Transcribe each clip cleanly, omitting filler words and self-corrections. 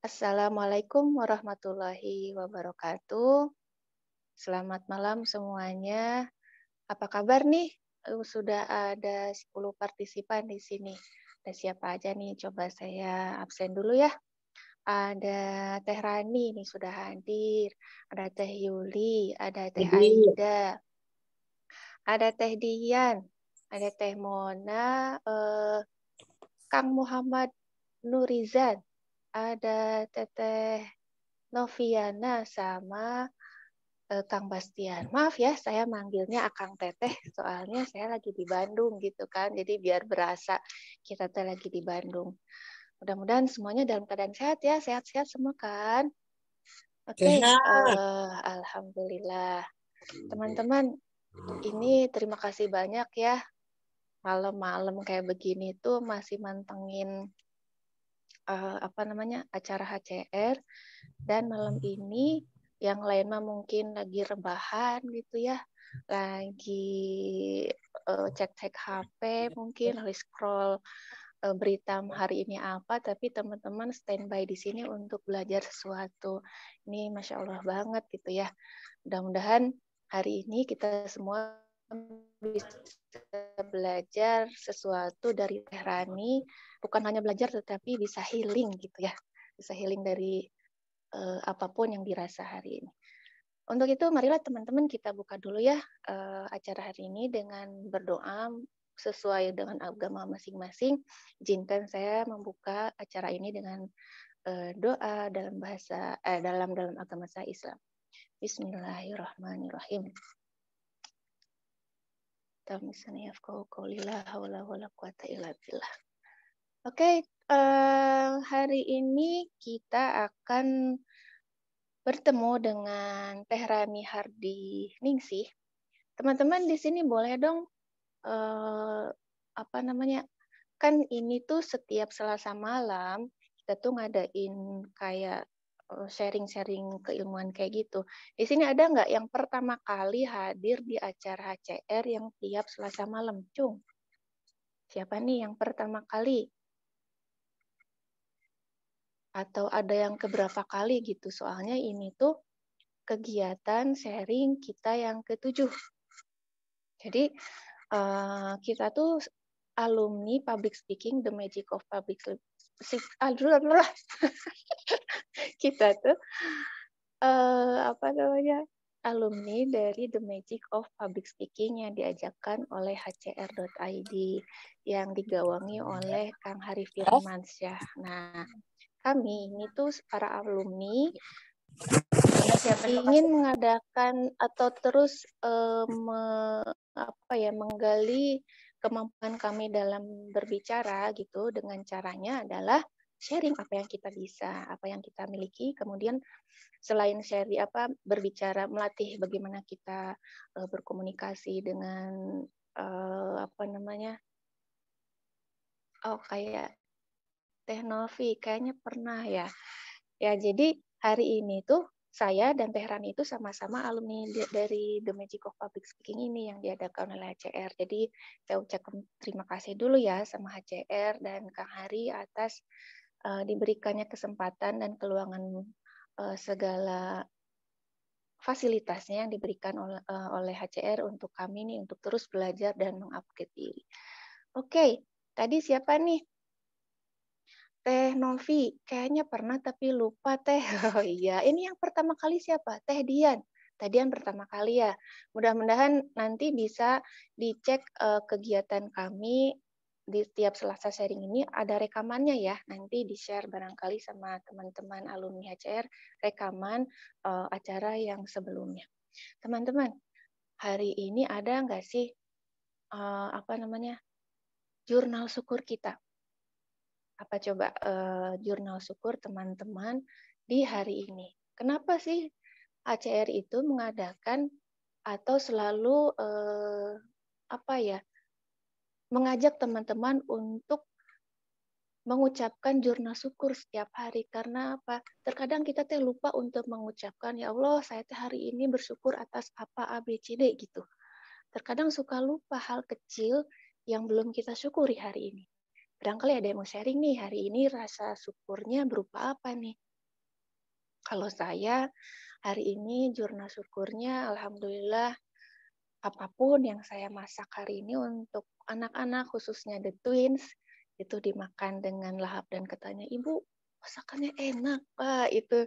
Assalamualaikum warahmatullahi wabarakatuh. Selamat malam semuanya. Apa kabar nih? Sudah ada 10 partisipan di sini. Ada siapa aja nih? Coba saya absen dulu ya. Ada Teh Rani nih sudah hadir. Ada Teh Yuli, ada Teh Jadi, Aida, ada Teh Dian, ada Teh Mona, Kang Muhammad Nurizan, ada Teteh Noviana sama Kang Bastian. Maaf ya, saya manggilnya Akang Teteh, soalnya saya lagi di Bandung gitu kan, jadi biar berasa kita teh lagi di Bandung. Mudah-mudahan semuanya dalam keadaan sehat ya, sehat-sehat semua kan? Oke, sehat. Alhamdulillah. Teman-teman, ini terima kasih banyak ya, malam-malam kayak begini tuh masih mantengin acara HCR, dan malam ini yang lain mah mungkin lagi rebahan gitu ya, lagi cek-cek HP, mungkin lagi scroll berita hari ini apa, tapi teman-teman standby di sini untuk belajar sesuatu. Ini Masya Allah banget gitu ya. Mudah-mudahan hari ini kita semua bisa belajar sesuatu dari Teh Rani, bukan hanya belajar tetapi bisa healing gitu ya. Bisa healing dari apapun yang dirasa hari ini. Untuk itu, marilah teman-teman kita buka dulu ya acara hari ini dengan berdoa sesuai dengan agama masing-masing. Izinkan saya membuka acara ini dengan doa dalam agama saya Islam. Bismillahirrahmanirrahim. Oke, hari ini kita akan bertemu dengan Teh Rani Hardi Ningsih. Teman-teman di sini boleh dong kan ini tuh setiap Selasa malam kita tuh ngadain kayak sharing-sharing keilmuan kayak gitu. Di sini ada nggak yang pertama kali hadir di acara HCR yang tiap Selasa malam? Cung, siapa nih yang pertama kali? Atau ada yang keberapa kali gitu? Soalnya ini tuh kegiatan sharing kita yang ketujuh. Jadi kita tuh alumni public speaking, the magic of public speaking. Kita tuh alumni dari The Magic of Public Speaking yang diajarkan oleh hcr.id yang digawangi oleh Kang Hari Firmansyah. Nah, kami ini tuh para alumni ingin mengadakan atau terus menggali kemampuan kami dalam berbicara gitu, dengan caranya adalah sharing apa yang kita bisa, apa yang kita miliki, kemudian selain sharing berbicara, melatih bagaimana kita berkomunikasi dengan kayak Teh Novi kayaknya pernah ya. Ya, jadi hari ini tuh saya dan Teh Rani itu sama-sama alumni dari The Magic of Public Speaking ini yang diadakan oleh HCR. Jadi saya ucapkan terima kasih dulu ya sama HCR dan Kang Hari atas diberikannya kesempatan dan keluangan segala fasilitasnya yang diberikan oleh HCR untuk kami nih untuk terus belajar dan mengupgrade diri. Oke, tadi siapa nih? Teh Novi, kayaknya pernah tapi lupa Teh. Oh iya, ini yang pertama kali siapa? Teh Dian. Teh Dian pertama kali ya. Mudah-mudahan nanti bisa dicek kegiatan kami di tiap Selasa sharing ini ada rekamannya ya. Nanti di-share barangkali sama teman-teman alumni HCR rekaman acara yang sebelumnya. Teman-teman, hari ini ada nggak sih jurnal syukur kita? Apa coba jurnal syukur teman-teman di hari ini? Kenapa sih HCR itu mengadakan atau selalu mengajak teman-teman untuk mengucapkan jurnal syukur setiap hari? Karena apa? Terkadang kita teh lupa untuk mengucapkan, ya Allah, saya teh hari ini bersyukur atas apa A B C D gitu. Terkadang suka lupa hal kecil yang belum kita syukuri hari ini. Barangkali ada yang mau sharing nih, hari ini rasa syukurnya berupa apa nih? Kalau saya hari ini jurnal syukurnya alhamdulillah apapun yang saya masak hari ini untuk anak-anak khususnya the twins itu dimakan dengan lahap dan katanya, "Ibu, masakannya enak, Pak." Itu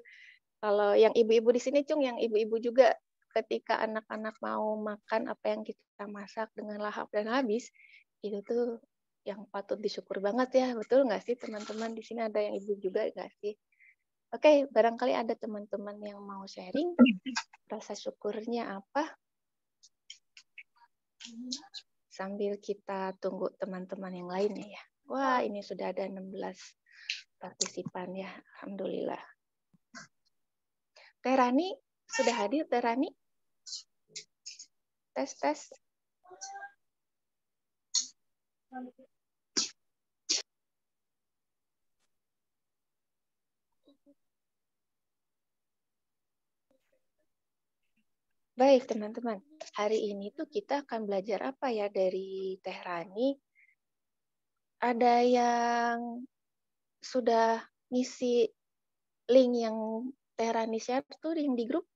kalau yang ibu-ibu di sini, Cung, yang ibu-ibu juga ketika anak-anak mau makan apa yang kita masak dengan lahap dan habis, itu tuh yang patut disyukur banget ya. Betul nggak sih teman-teman? Di sini ada yang ibu juga nggak sih? Oke, barangkali ada teman-teman yang mau sharing rasa syukurnya apa sambil kita tunggu teman-teman yang lainnya ya. Wah, ini sudah ada 16 partisipan ya. Alhamdulillah. Teh Rani, sudah hadir Teh Rani? Tes. Baik teman-teman, hari ini tuh kita akan belajar apa ya dari Teh Rani? Ada yang sudah ngisi link yang Teh Rani share tuh yang di grup?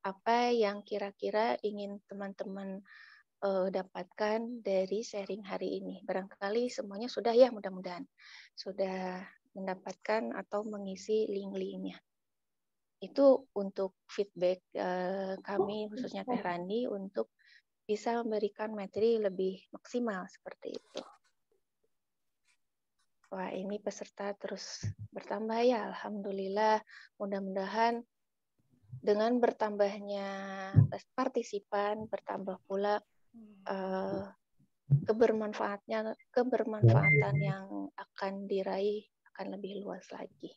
Apa yang kira-kira ingin teman-teman dapatkan dari sharing hari ini? Barangkali semuanya sudah ya, mudah-mudahan sudah mendapatkan atau mengisi link-linknya. Itu untuk feedback kami khususnya Teh Rani untuk bisa memberikan materi lebih maksimal seperti itu. Wah, ini peserta terus bertambah ya, alhamdulillah. Mudah-mudahan dengan bertambahnya partisipan, bertambah pula kebermanfaatan yang akan diraih akan lebih luas lagi.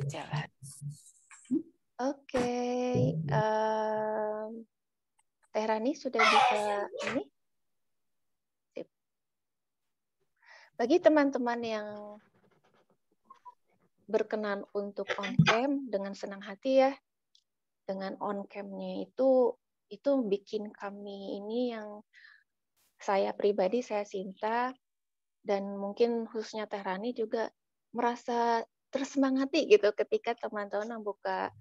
Jalan. Oke, Teh Rani sudah bisa ini? Sip. Bagi teman-teman yang berkenan untuk on cam dengan senang hati ya. Dengan on cam-nya itu bikin kami ini yang saya pribadi, saya Sinta, dan mungkin khususnya Teh Rani juga merasa tersemangati gitu ketika teman-teman membuka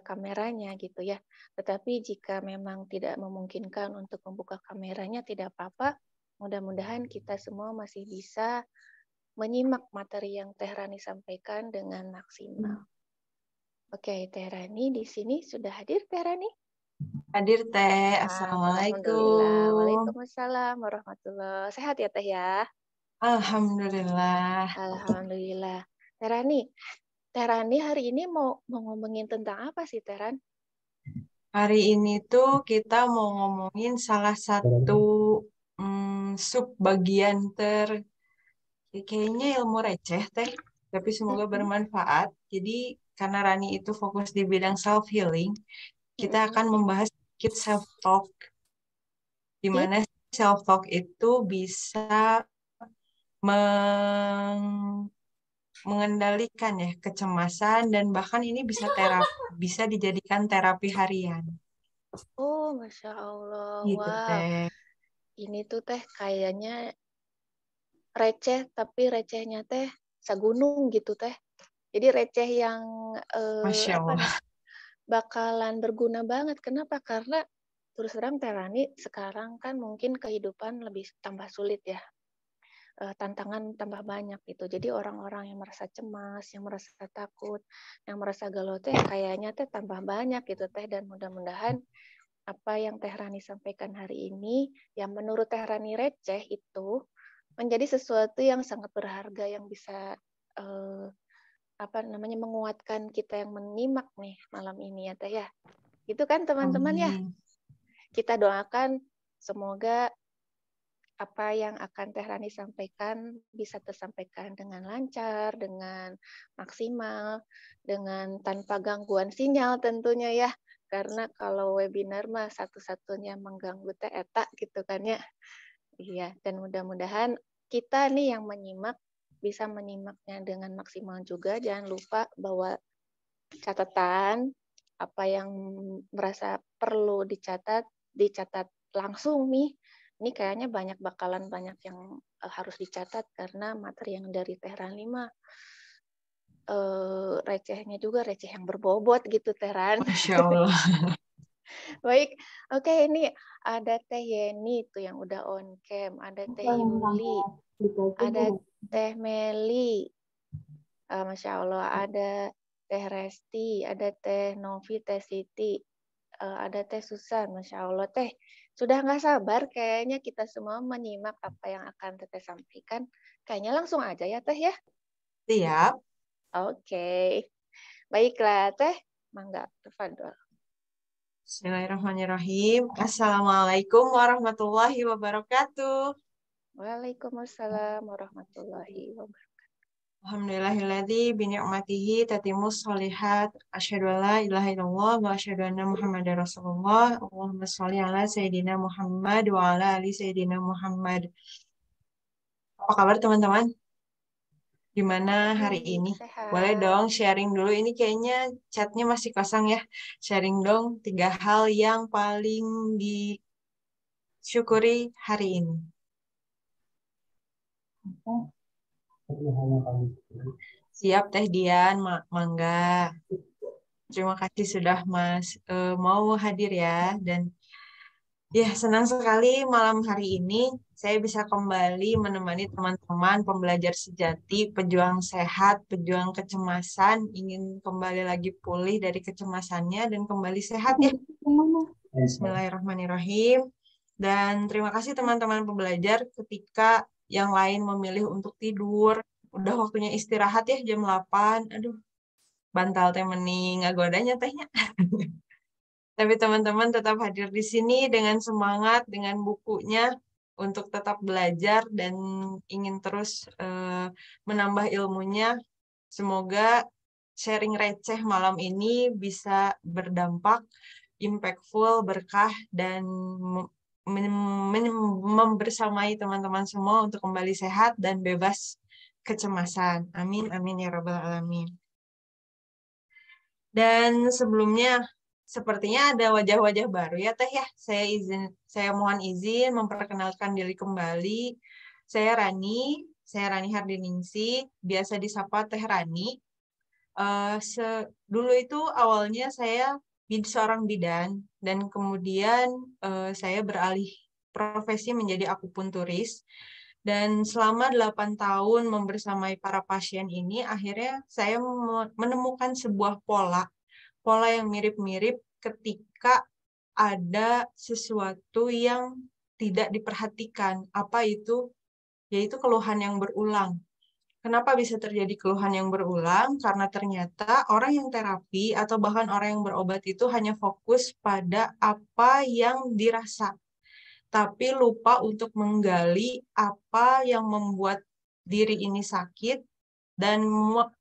kameranya gitu ya. Tetapi jika memang tidak memungkinkan untuk membuka kameranya tidak apa-apa. Mudah-mudahan kita semua masih bisa menyimak materi yang Teh Rani sampaikan dengan maksimal. Oke, Teh Rani di sini sudah hadir Teh Rani? Hadir Teh. Alhamdulillah. Assalamualaikum. Waalaikumsalam warahmatullahi. Sehat ya Teh ya? Alhamdulillah. Alhamdulillah. Teh Rani hari ini mau ngomongin tentang apa sih Teh Ran? Hari ini tuh kita mau ngomongin salah satu subbagian kayaknya ilmu receh Teh, tapi semoga bermanfaat. Jadi karena Rani itu fokus di bidang self healing, kita akan membahas sedikit self talk, di mana self talk itu bisa mengendalikan ya kecemasan dan bahkan ini bisa dijadikan terapi harian. Oh, Masya Allah. Gitu Wow. Teh. Ini tuh Teh kayaknya receh, tapi recehnya Teh segunung gitu Teh. Jadi receh yang Masya Allah. bakalan berguna banget. Kenapa? Karena terus terang Teh Rani sekarang kan mungkin kehidupan lebih tambah sulit ya. Tantangan tambah banyak gitu. Jadi orang-orang yang merasa cemas, yang merasa takut, yang merasa galau Teh kayaknya Teh tambah banyak gitu Teh, dan mudah-mudahan apa yang Teh Rani sampaikan hari ini yang menurut Teh Rani receh itu menjadi sesuatu yang sangat berharga yang bisa menguatkan kita yang menyimak nih malam ini ya Teh ya. Itu kan teman-teman ya. Kita doakan semoga apa yang akan Teh Rani sampaikan bisa tersampaikan dengan lancar, dengan maksimal, dengan tanpa gangguan sinyal tentunya ya. Karena kalau webinar mah satu-satunya mengganggu Teh Eta gitu kan ya. Iya, dan mudah-mudahan kita nih yang menyimak bisa menyimaknya dengan maksimal juga. Jangan lupa bawa catatan apa yang merasa perlu dicatat langsung nih Ini kayaknya bakalan banyak yang harus dicatat karena materi yang dari Tehran 5 recehnya juga receh yang berbobot gitu, Tehran. Masya Allah. Baik, oke, ini ada Teh Yeni tuh yang udah on cam, ada Teh Yuli, ada Teh Meli, Masya Allah, ada Teh Resti, ada Teh Novi, Teh Siti, ada Teh Susan, Masya Allah. Teh, sudah nggak sabar kayaknya kita semua menyimak apa yang akan Teteh sampaikan. Kayaknya langsung aja ya Teh ya. Siap. Oke. Baiklah Teh, mangga, tafadhol. Bismillahirrahmanirrahim. Assalamualaikum warahmatullahi wabarakatuh. Waalaikumsalam warahmatullahi wabarakatuh. Alhamdulillahilladzi bini'matihi tatimus sholihat. Asyhadu an la ilaha illallah wa asyhadu anna Muhammadar Rasulullah. Allahumma sholli ala Sayyidina Muhammad wa ala ali Sayyidina Muhammad. Apa kabar teman-teman? Gimana hari Baik, ini? Boleh sehat. dong sharing dulu. Ini kayaknya chatnya masih kosong ya. Sharing dong 3 hal yang paling disyukuri hari ini. Siap Teh Dian, Mangga. Terima kasih sudah mau hadir ya. Dan ya senang sekali malam hari ini saya bisa kembali menemani teman-teman pembelajar sejati, pejuang sehat, pejuang kecemasan, ingin kembali lagi pulih dari kecemasannya dan kembali sehat ya. Bismillahirrahmanirrahim. Dan terima kasih teman-teman pembelajar ketika yang lain memilih untuk tidur. Udah waktunya istirahat ya jam 8. Aduh, bantal teh mending ngagodanya tehnya. Tapi teman-teman tetap hadir di sini dengan semangat, dengan bukunya untuk tetap belajar dan ingin terus menambah ilmunya. Semoga sharing receh malam ini bisa berdampak, impactful, berkah, dan membersamai teman-teman semua untuk kembali sehat dan bebas kecemasan. Amin, amin ya Rabbal Alamin. Dan sebelumnya, sepertinya ada wajah-wajah baru ya Teh ya. Saya mohon izin memperkenalkan diri kembali. Saya Rani Hardiningsih, biasa disapa Teh Rani. Dulu itu awalnya saya seorang bidan dan kemudian saya beralih profesi menjadi akupunturis. Dan selama 8 tahun membersamai para pasien ini, akhirnya saya menemukan sebuah pola yang mirip-mirip ketika ada sesuatu yang tidak diperhatikan. Apa itu? Yaitu keluhan yang berulang. Kenapa bisa terjadi keluhan yang berulang? Karena ternyata orang yang terapi atau bahkan orang yang berobat itu hanya fokus pada apa yang dirasa, tapi lupa untuk menggali apa yang membuat diri ini sakit dan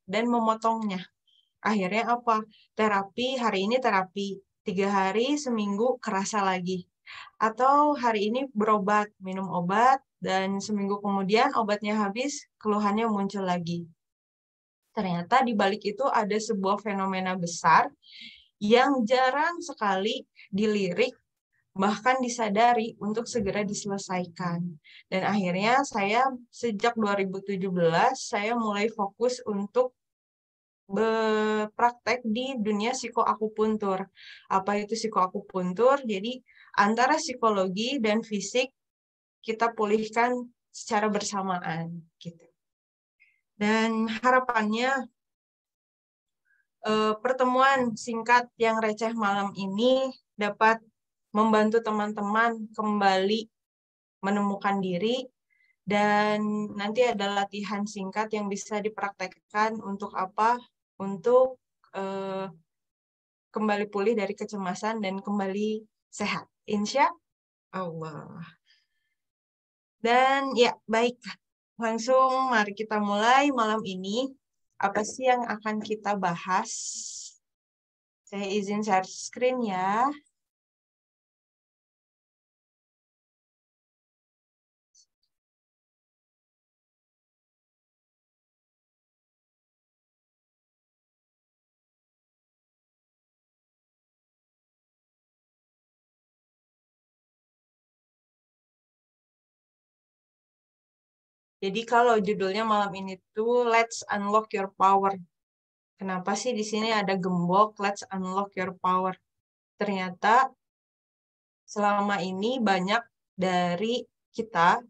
memotongnya. Akhirnya apa? Hari ini terapi, 3 hari seminggu kerasa lagi. Atau hari ini berobat, minum obat, dan seminggu kemudian obatnya habis, keluhannya muncul lagi. Ternyata di balik itu ada sebuah fenomena besar yang jarang sekali dilirik, bahkan disadari untuk segera diselesaikan. Dan akhirnya saya sejak 2017, saya mulai fokus untuk berpraktek di dunia psikoakupuntur. Apa itu psikoakupuntur? Jadi antara psikologi dan fisik kita pulihkan secara bersamaan gitu. Dan harapannya pertemuan singkat yang receh malam ini dapat membantu teman-teman kembali menemukan diri dan nanti ada latihan singkat yang bisa dipraktekkan untuk apa? Untuk kembali pulih dari kecemasan dan kembali sehat. Insya Allah. Dan ya, baik. Langsung mari kita mulai malam ini. Apa sih yang akan kita bahas? Saya izin share screen ya. Jadi kalau judulnya malam ini tuh Let's Unlock Your Power. Kenapa sih di sini ada gembok Let's Unlock Your Power? Ternyata selama ini banyak dari kita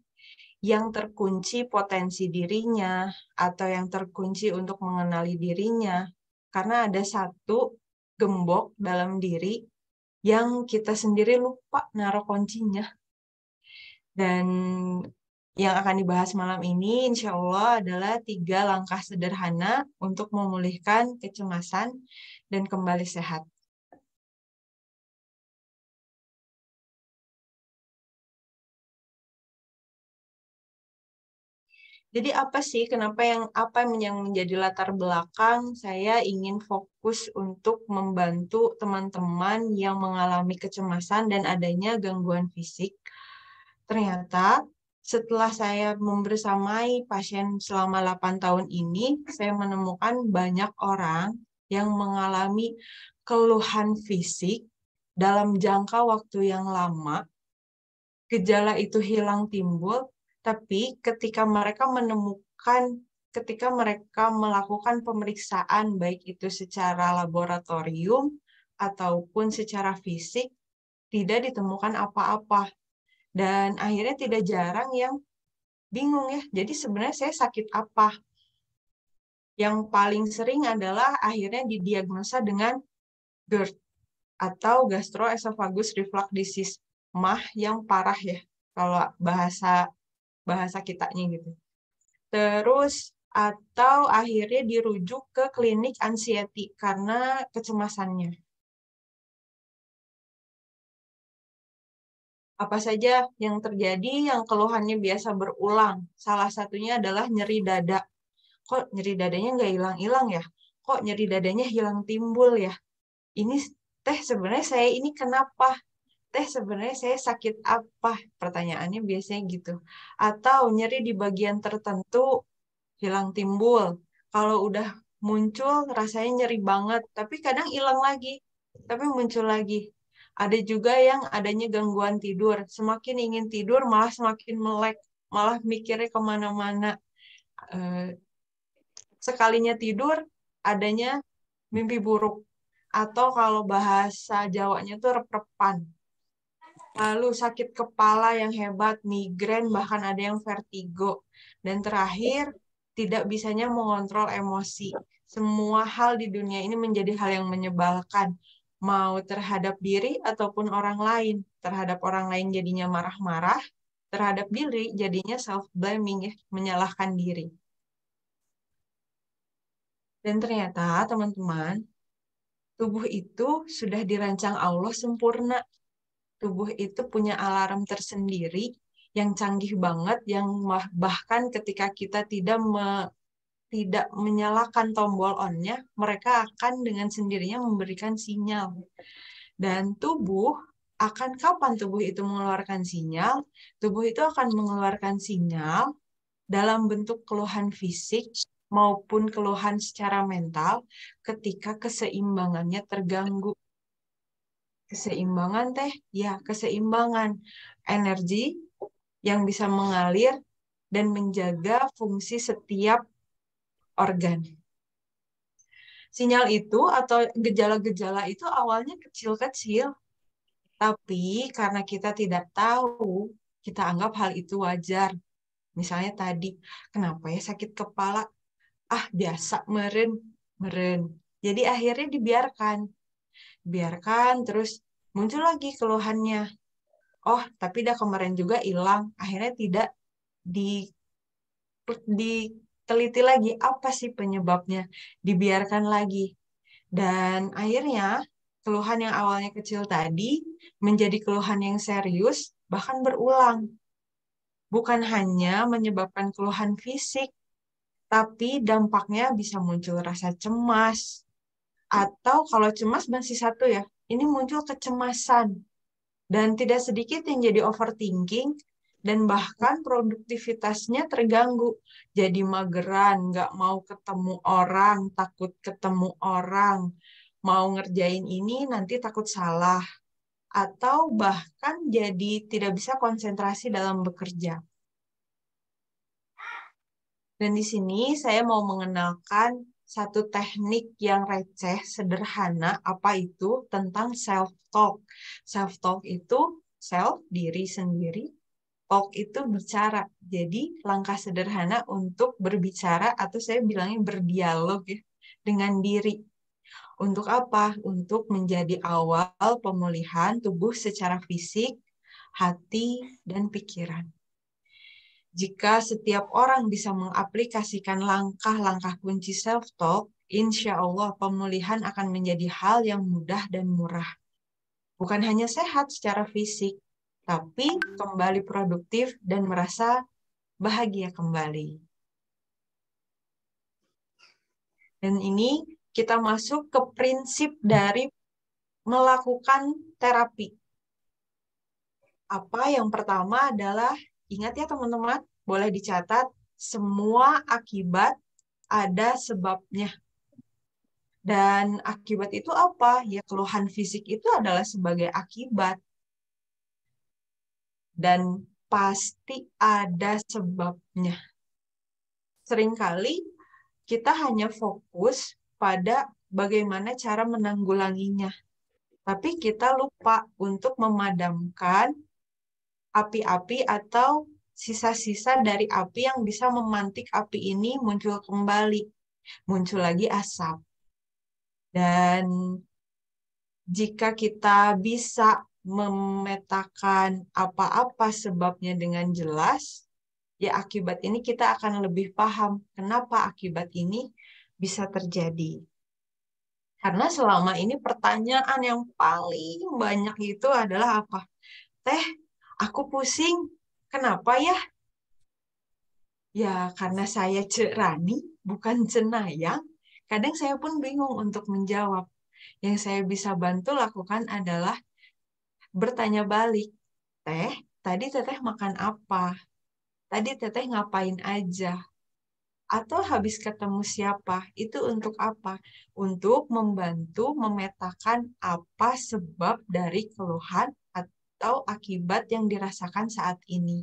yang terkunci potensi dirinya atau yang terkunci untuk mengenali dirinya karena ada satu gembok dalam diri yang kita sendiri lupa naruh kuncinya. Dan yang akan dibahas malam ini insya Allah adalah 3 langkah sederhana untuk memulihkan kecemasan dan kembali sehat. Jadi apa yang menjadi latar belakang saya ingin fokus untuk membantu teman-teman yang mengalami kecemasan dan adanya gangguan fisik. Ternyata setelah saya membersamai pasien selama 8 tahun ini, saya menemukan banyak orang yang mengalami keluhan fisik dalam jangka waktu yang lama. Gejala itu hilang timbul, tapi ketika mereka melakukan pemeriksaan, baik itu secara laboratorium ataupun secara fisik, tidak ditemukan apa-apa. Dan akhirnya tidak jarang yang bingung ya, jadi sebenarnya saya sakit apa? Yang paling sering adalah akhirnya didiagnosa dengan GERD atau gastroesophagus reflux disease, MAH yang parah ya, kalau bahasa kitanya gitu. Terus atau akhirnya dirujuk ke klinik anxiety karena kecemasannya. Apa saja yang terjadi yang keluhannya biasa berulang? Salah satunya adalah nyeri dada. Kok nyeri dadanya nggak hilang-hilang ya? Kok nyeri dadanya hilang timbul ya? Ini sebenarnya saya ini kenapa? Sebenarnya saya sakit apa? Pertanyaannya biasanya gitu. Atau nyeri di bagian tertentu hilang timbul. Kalau udah muncul rasanya nyeri banget, tapi kadang hilang lagi, tapi muncul lagi. Ada juga yang adanya gangguan tidur. Semakin ingin tidur malah semakin melek, malah mikirnya kemana-mana. Sekalinya tidur adanya mimpi buruk. Atau kalau bahasa Jawanya tuh rep-repan. Lalu sakit kepala yang hebat, migrain, bahkan ada yang vertigo. Dan terakhir, tidak bisanya mengontrol emosi. Semua hal di dunia ini menjadi hal yang menyebalkan. Mau terhadap diri ataupun orang lain. Terhadap orang lain jadinya marah-marah, terhadap diri jadinya self-blaming ya, menyalahkan diri. Dan ternyata teman-teman, tubuh itu sudah dirancang Allah sempurna. Tubuh itu punya alarm tersendiri yang canggih banget, yang bahkan ketika kita tidak menyalakan tombol on-nya, mereka akan dengan sendirinya memberikan sinyal. Dan kapan tubuh itu mengeluarkan sinyal? Tubuh itu akan mengeluarkan sinyal dalam bentuk keluhan fisik maupun keluhan secara mental ketika keseimbangannya terganggu. Keseimbangan keseimbangan energi yang bisa mengalir dan menjaga fungsi setiap organ. Sinyal itu atau gejala-gejala itu awalnya kecil-kecil, tapi karena kita tidak tahu, kita anggap hal itu wajar. Misalnya tadi, kenapa ya sakit kepala? Ah, biasa, meren, meren. Jadi akhirnya biarkan terus muncul lagi keluhannya. Oh, tapi dah kemarin juga hilang. Akhirnya tidak diteliti lagi apa sih penyebabnya. Dibiarkan lagi. Dan akhirnya keluhan yang awalnya kecil tadi menjadi keluhan yang serius, bahkan berulang. Bukan hanya menyebabkan keluhan fisik, tapi dampaknya bisa muncul rasa cemas. Atau kalau cemas masih satu ya, ini muncul kecemasan. Dan tidak sedikit yang jadi overthinking, dan bahkan produktivitasnya terganggu. Jadi mageran, nggak mau ketemu orang, takut ketemu orang, mau ngerjain ini nanti takut salah. Atau bahkan jadi tidak bisa konsentrasi dalam bekerja. Dan di sini saya mau mengenalkan satu teknik yang receh, sederhana, apa itu? Tentang self-talk. Self-talk itu self, diri sendiri, talk itu bicara. Jadi langkah sederhana untuk berbicara atau saya bilangnya berdialog ya, dengan diri. Untuk apa? Untuk menjadi awal pemulihan tubuh secara fisik, hati, dan pikiran. Jika setiap orang bisa mengaplikasikan langkah-langkah kunci self-talk, insya Allah pemulihan akan menjadi hal yang mudah dan murah. Bukan hanya sehat secara fisik, tapi kembali produktif dan merasa bahagia kembali. Dan ini kita masuk ke prinsip dari melakukan terapi. Apa yang pertama adalah, ingat ya teman-teman, boleh dicatat, semua akibat ada sebabnya. Dan akibat itu apa? Ya keluhan fisik itu adalah sebagai akibat. Dan pasti ada sebabnya. Seringkali kita hanya fokus pada bagaimana cara menanggulanginya. Tapi kita lupa untuk memadamkan api-api atau sisa-sisa dari api yang bisa memantik api ini muncul kembali. Muncul lagi asap. Dan jika kita bisa memetakan apa-apa sebabnya dengan jelas, ya akibat ini kita akan lebih paham kenapa akibat ini bisa terjadi. Karena selama ini pertanyaan yang paling banyak itu adalah apa? Teh, aku pusing. Kenapa ya? Ya, karena saya Cek Rani, bukan Cenayang. Kadang saya pun bingung untuk menjawab. Yang saya bisa bantu lakukan adalah bertanya balik. Teh, tadi teteh makan apa? Tadi teteh ngapain aja? Atau habis ketemu siapa? Itu untuk apa? Untuk membantu memetakan apa sebab dari keluhan atau akibat yang dirasakan saat ini.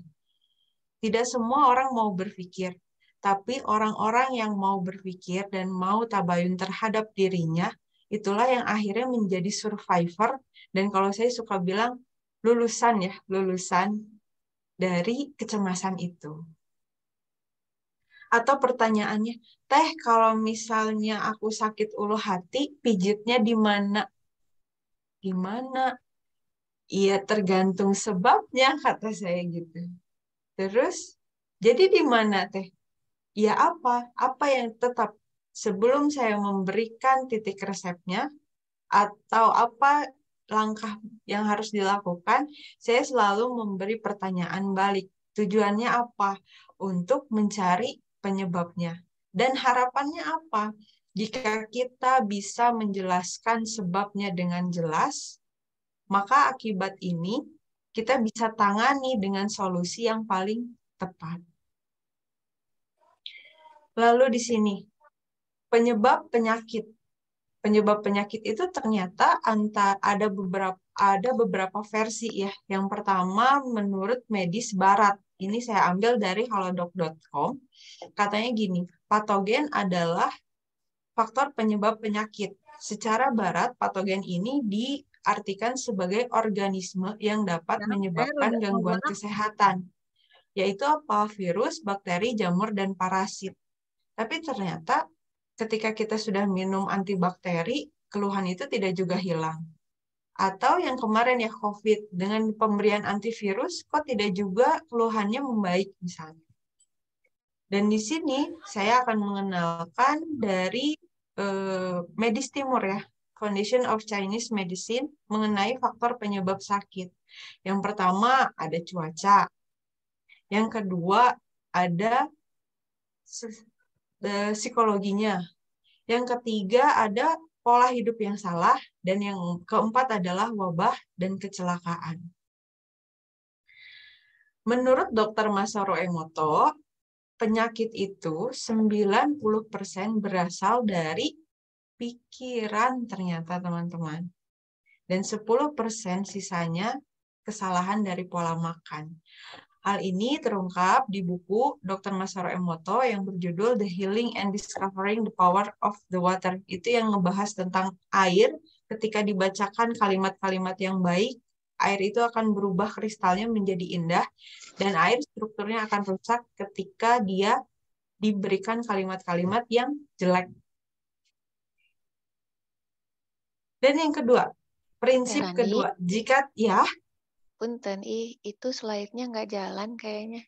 Tidak semua orang mau berpikir, tapi orang-orang yang mau berpikir dan mau tabayun terhadap dirinya, itulah yang akhirnya menjadi survivor. Dan kalau saya suka bilang, lulusan dari kecemasan itu. Atau pertanyaannya, Teh, kalau misalnya aku sakit ulu hati, pijitnya di mana? Gimana? Iya, tergantung sebabnya, kata saya gitu. Terus, jadi di mana, Teh? Ya apa? Apa yang tetap sebelum saya memberikan titik resepnya atau apa langkah yang harus dilakukan, saya selalu memberi pertanyaan balik. Tujuannya apa? Untuk mencari penyebabnya. Dan harapannya apa? Jika kita bisa menjelaskan sebabnya dengan jelas, maka akibat ini kita bisa tangani dengan solusi yang paling tepat. Lalu di sini, penyebab penyakit. Penyebab penyakit itu ternyata ada beberapa versi ya. Yang pertama menurut medis barat. Ini saya ambil dari halodoc.com. Katanya gini, patogen adalah faktor penyebab penyakit. Secara barat, patogen ini diartikan sebagai organisme yang dapat menyebabkan gangguan kesehatan, yaitu apa? Virus, bakteri, jamur, dan parasit. Tapi ternyata ketika kita sudah minum antibakteri, keluhan itu tidak juga hilang. Atau yang kemarin ya COVID, dengan pemberian antivirus, kok tidak juga keluhannya membaik misalnya. Dan di sini saya akan mengenalkan dari medis timur ya, Foundation of Chinese Medicine, mengenai faktor penyebab sakit. Yang pertama ada cuaca. Yang kedua ada psikologinya. Yang ketiga ada pola hidup yang salah, dan yang keempat adalah wabah dan kecelakaan. Menurut Dr. Masaru Emoto, penyakit itu 90% berasal dari pikiran ternyata teman-teman. Dan 10% sisanya kesalahan dari pola makan. Hal ini terungkap di buku Dr. Masaru Emoto yang berjudul The Healing and Discovering the Power of the Water. Itu yang ngebahas tentang air. Ketika dibacakan kalimat-kalimat yang baik, air itu akan berubah kristalnya menjadi indah, dan air strukturnya akan rusak ketika dia diberikan kalimat-kalimat yang jelek. Dan yang kedua, prinsip Rani, kedua, jika ya, punten, itu slide-nya nggak jalan kayaknya.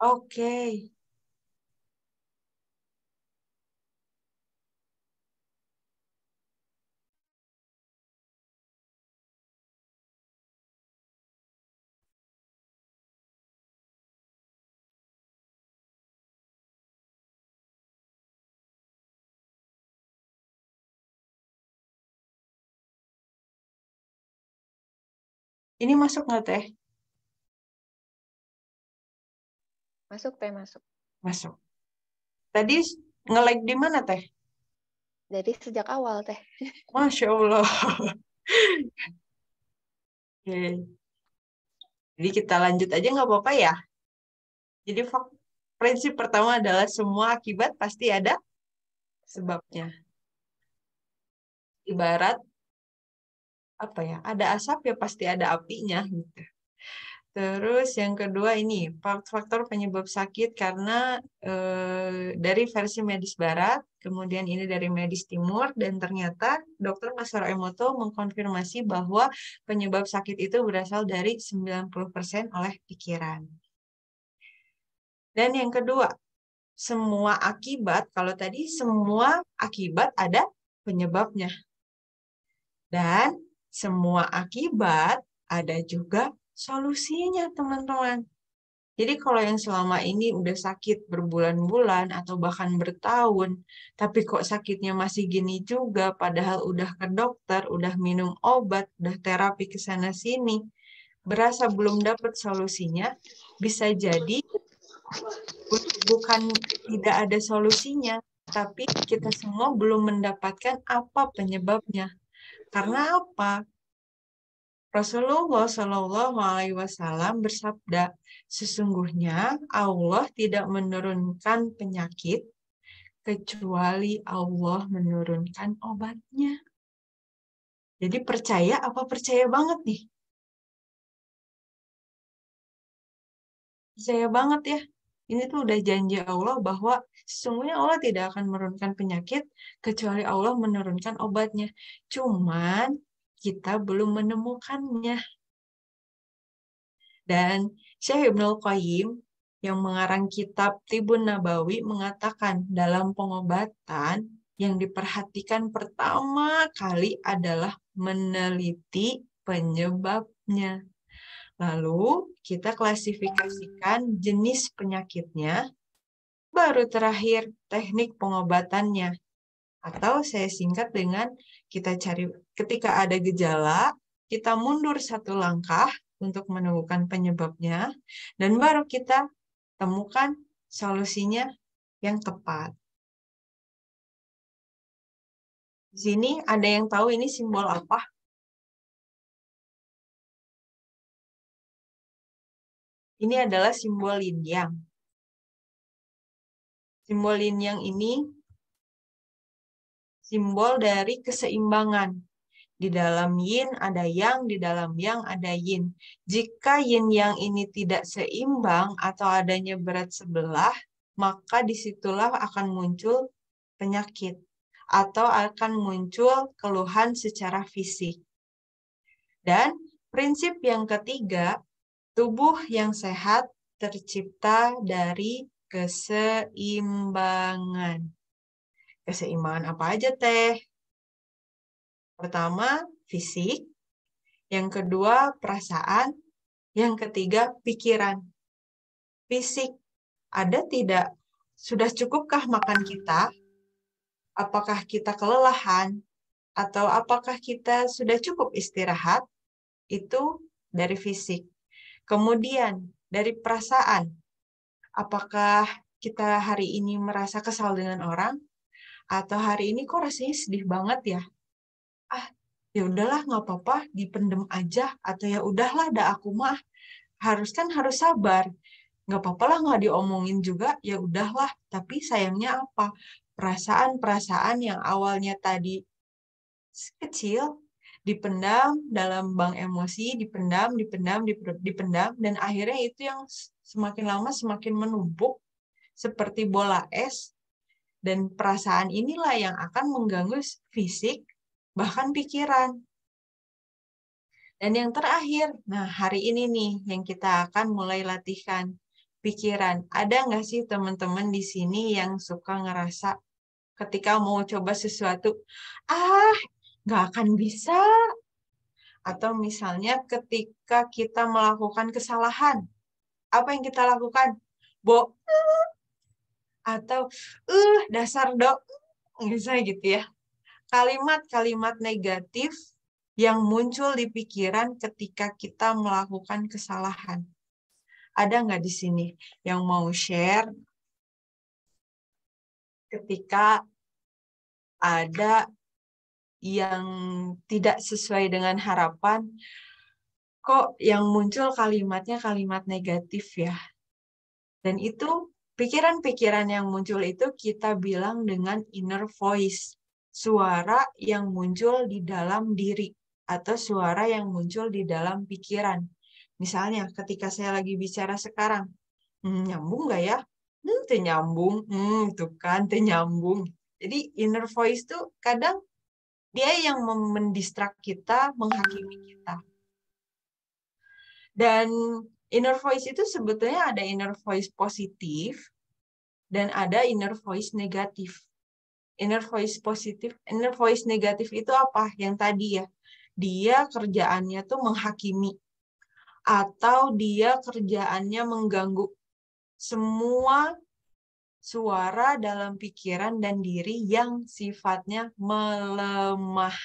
oke. Ini masuk nggak Teh? Masuk, Teh, masuk. Masuk. Tadi nge-lag di mana Teh? Jadi sejak awal, Teh. Masya Allah. Oke. Jadi kita lanjut aja nggak apa-apa ya. Jadi prinsip pertama adalah semua akibat pasti ada sebabnya. Ibarat apa ya? Ada asap ya pasti ada apinya gitu. Terus yang kedua ini faktor penyebab sakit karena dari versi medis barat, kemudian ini dari medis timur, dan ternyata Dr. Masaru Emoto mengkonfirmasi bahwa penyebab sakit itu berasal dari 90% oleh pikiran. Dan yang kedua, semua akibat, kalau tadi semua akibat ada penyebabnya. Dan semua akibat ada juga solusinya, teman-teman. Jadi kalau yang selama ini udah sakit berbulan-bulan atau bahkan bertahun, tapi kok sakitnya masih gini juga, padahal udah ke dokter, udah minum obat, udah terapi ke sana-sini, berasa belum dapat solusinya, bisa jadi bukan tidak ada solusinya, tapi kita semua belum mendapatkan apa penyebabnya. Karena apa? Rasulullah Shallallahu Alaihi Wasallam bersabda, sesungguhnya Allah tidak menurunkan penyakit kecuali Allah menurunkan obatnya. Jadi percaya apa percaya banget nih? Percaya banget ya. Ini tuh udah janji Allah bahwa sesungguhnya Allah tidak akan menurunkan penyakit kecuali Allah menurunkan obatnya. Cuman kita belum menemukannya. Dan Syekh Ibnul Qayyim yang mengarang kitab Tibun Nabawi mengatakan dalam pengobatan yang diperhatikan pertama kali adalah meneliti penyebabnya. Lalu kita klasifikasikan jenis penyakitnya, baru terakhir teknik pengobatannya. Atau saya singkat dengan kita cari ketika ada gejala, kita mundur satu langkah untuk menemukan penyebabnya, dan baru kita temukan solusinya yang tepat. Di sini ada yang tahu ini simbol apa? Ini adalah simbol yin yang. Simbol yin yang ini simbol dari keseimbangan. Di dalam yin ada yang, di dalam yang ada yin. Jika yin yang ini tidak seimbang atau adanya berat sebelah, maka disitulah akan muncul penyakit atau akan muncul keluhan secara fisik. Dan prinsip yang ketiga, tubuh yang sehat tercipta dari keseimbangan. Keseimbangan apa aja, Teh? Pertama, fisik. Yang kedua, perasaan. Yang ketiga, pikiran. Fisik, ada tidak? Sudah cukupkah makan kita? Apakah kita kelelahan? Atau apakah kita sudah cukup istirahat? Itu dari fisik. Kemudian, dari perasaan. Apakah kita hari ini merasa kesal dengan orang? Atau hari ini kok rasanya sedih banget ya? Ah, ya udahlah nggak apa-apa, dipendem aja. Atau ya udahlah, dah aku mah harus sabar. Nggak apa-apa lah nggak diomongin juga, ya udahlah. Tapi sayangnya apa? Perasaan-perasaan yang awalnya tadi kecil, dipendam dalam bank emosi, dipendam, dipendam, dan akhirnya itu yang semakin lama semakin menumpuk seperti bola es, dan perasaan inilah yang akan mengganggu fisik, bahkan pikiran. Dan yang terakhir, nah hari ini nih yang kita akan mulai latihkan pikiran. Ada nggak sih teman-teman di sini yang suka ngerasa ketika mau coba sesuatu, nggak akan bisa. Atau misalnya ketika kita melakukan kesalahan, apa yang kita lakukan? Atau, dasar dok, misalnya gitu ya. Kalimat-kalimat negatif yang muncul di pikiran ketika kita melakukan kesalahan. Ada nggak di sini yang mau share ketika ada yang tidak sesuai dengan harapan, kok yang muncul kalimatnya kalimat negatif ya? Dan itu pikiran-pikiran yang muncul itu kita bilang dengan inner voice, suara yang muncul di dalam diri atau suara yang muncul di dalam pikiran. Misalnya ketika saya lagi bicara sekarang, nyambung nggak ya? Teu nyambung, tuh kan, teu nyambung. Jadi inner voice tuh kadang dia yang mendistrak kita, menghakimi kita. Dan inner voice itu sebetulnya ada inner voice positif dan ada inner voice negatif. Inner voice positif, inner voice negatif itu apa? Yang tadi ya, dia kerjaannya tuh menghakimi atau dia kerjaannya mengganggu semua suara dalam pikiran dan diri yang sifatnya melemahkan.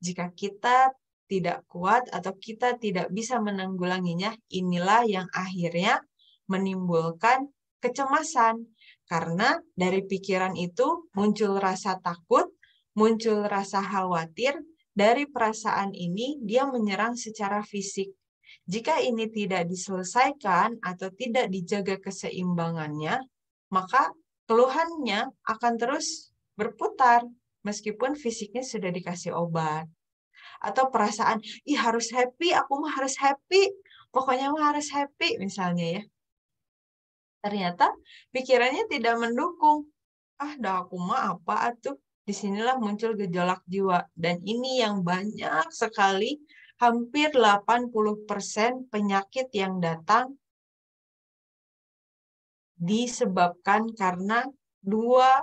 Jika kita tidak kuat atau kita tidak bisa menanggulanginya, inilah yang akhirnya menimbulkan kecemasan. Karena dari pikiran itu muncul rasa takut, muncul rasa khawatir, dari perasaan ini dia menyerang secara fisik. Jika ini tidak diselesaikan atau tidak dijaga keseimbangannya, maka keluhannya akan terus berputar meskipun fisiknya sudah dikasih obat. Atau perasaan, harus happy, aku mah harus happy, pokoknya mah harus happy misalnya ya. Ternyata pikirannya tidak mendukung. Dah aku mah apa atuh? Disinilah muncul gejolak jiwa. Dan ini yang banyak sekali, hampir 80% penyakit yang datang disebabkan karena dua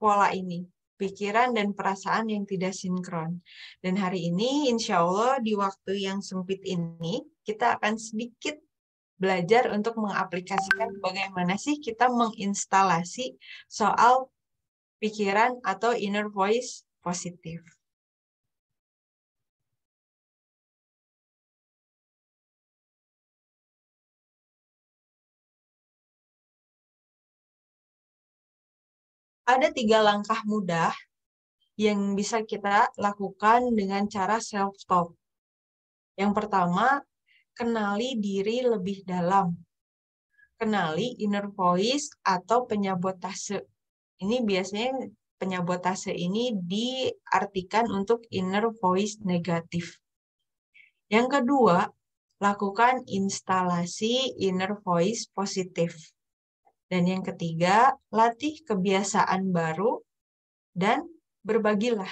pola ini, pikiran dan perasaan yang tidak sinkron. Dan hari ini, insya Allah di waktu yang sempit ini, kita akan sedikit belajar untuk mengaplikasikan bagaimana sih kita menginstalasi soal pikiran atau inner voice positif. Ada 3 langkah mudah yang bisa kita lakukan dengan cara self-talk. Yang pertama, kenali diri lebih dalam. Kenali inner voice atau penyabotase. Ini biasanya penyabotase ini diartikan untuk inner voice negatif. Yang kedua, lakukan instalasi inner voice positif. Dan yang ketiga, latih kebiasaan baru dan berbagilah.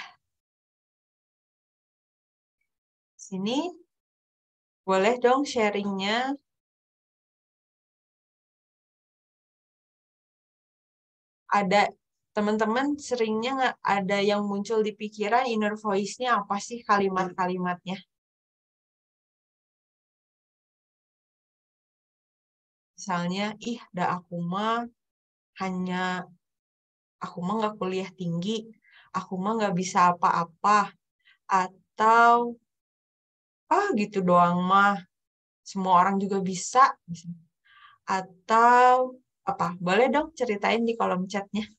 Sini boleh dong sharingnya. Ada teman-teman seringnya nggak ada yang muncul di pikiran inner voice-nya apa sih kalimat-kalimatnya? Misalnya, aku mah hanya, aku mah nggak kuliah tinggi, aku mah nggak bisa apa-apa, atau gitu doang mah, semua orang juga bisa, atau apa? Boleh dong ceritain di kolom chatnya.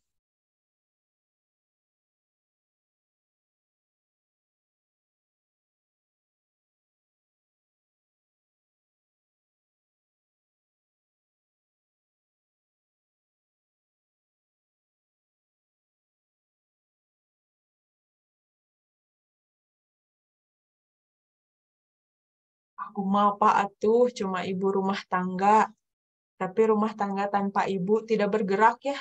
Aku mah apa atuh, cuma ibu rumah tangga. Tapi rumah tangga tanpa ibu tidak bergerak ya.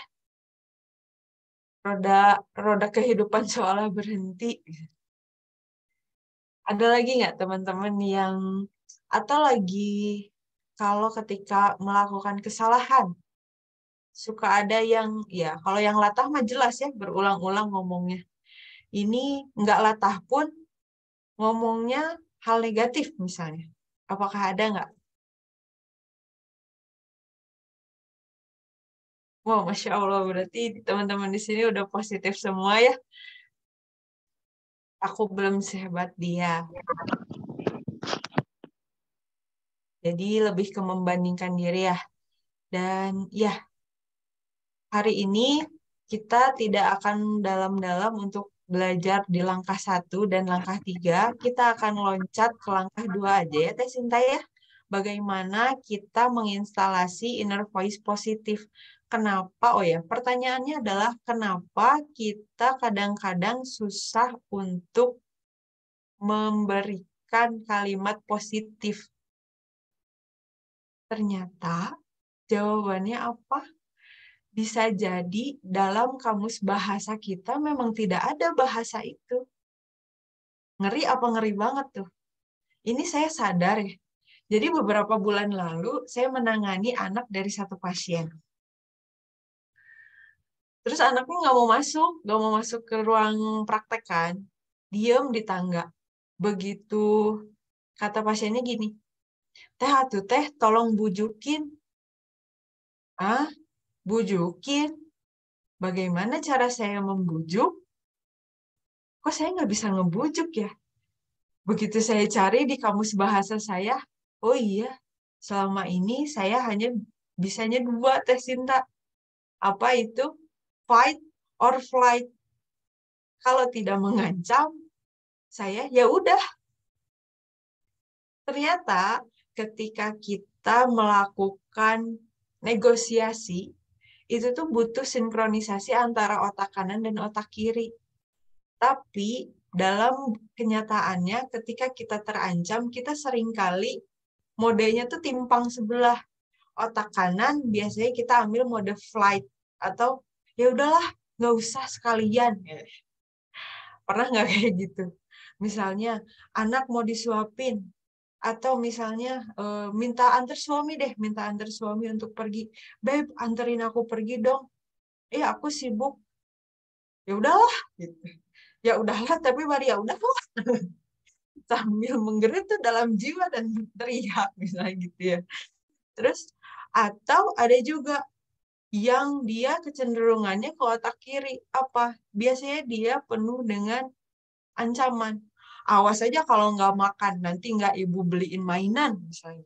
Roda kehidupan seolah berhenti. Ada lagi nggak teman-teman yang, atau lagi kalau ketika melakukan kesalahan, suka ada yang, ya kalau yang latah mah jelas ya, berulang-ulang ngomongnya. Ini nggak latah pun ngomongnya hal negatif misalnya. Apakah ada nggak? Wow, Masya Allah, berarti teman-teman di sini udah positif semua ya. Aku belum sehebat dia. Jadi lebih ke membandingkan diri ya. Dan ya, hari ini kita tidak akan dalam-dalam untuk belajar di langkah 1 dan langkah 3. Kita akan loncat ke langkah 2 aja ya, Teh Sinta ya. Bagaimana kita menginstalasi inner voice positif. Kenapa? Oh ya, pertanyaannya adalah kenapa kita kadang-kadang susah untuk memberikan kalimat positif. Ternyata jawabannya apa? Bisa jadi dalam kamus bahasa kita memang tidak ada bahasa itu. Ngeri apa ngeri banget tuh. Ini saya sadar ya. Jadi beberapa bulan lalu saya menangani anak dari satu pasien. Terus anaknya nggak mau masuk ke ruang praktek kan. Diem di tangga. Begitu kata pasiennya gini, teh atuh teh tolong bujukin. Ah, bujukin? Bagaimana cara saya membujuk? Kok saya nggak bisa ngebujuk ya? Begitu saya cari di kamus bahasa saya, oh iya, selama ini saya hanya bisanya 2, Teh Sinta. Apa itu? Fight or flight. Kalau tidak mengancam, saya ya udah. Ternyata ketika kita melakukan negosiasi, itu tuh butuh sinkronisasi antara otak kanan dan otak kiri. Tapi dalam kenyataannya ketika kita terancam, kita seringkali modenya tuh timpang sebelah. Otak kanan biasanya kita ambil mode flight atau ya udahlah nggak usah sekalian. Pernah nggak kayak gitu? Misalnya anak mau disuapin atau misalnya minta antar suami deh, minta antar suami untuk pergi. Babe, anterin aku pergi dong. Aku sibuk. Ya udahlah gitu. Ya udahlah tapi bari ya udahlah sambil menggerit tuh dalam jiwa dan teriak misalnya gitu ya. Terus atau ada juga yang dia kecenderungannya ke otak kiri. Apa? Biasanya dia penuh dengan ancaman. Awas aja kalau nggak makan, nanti nggak ibu beliin mainan misalnya.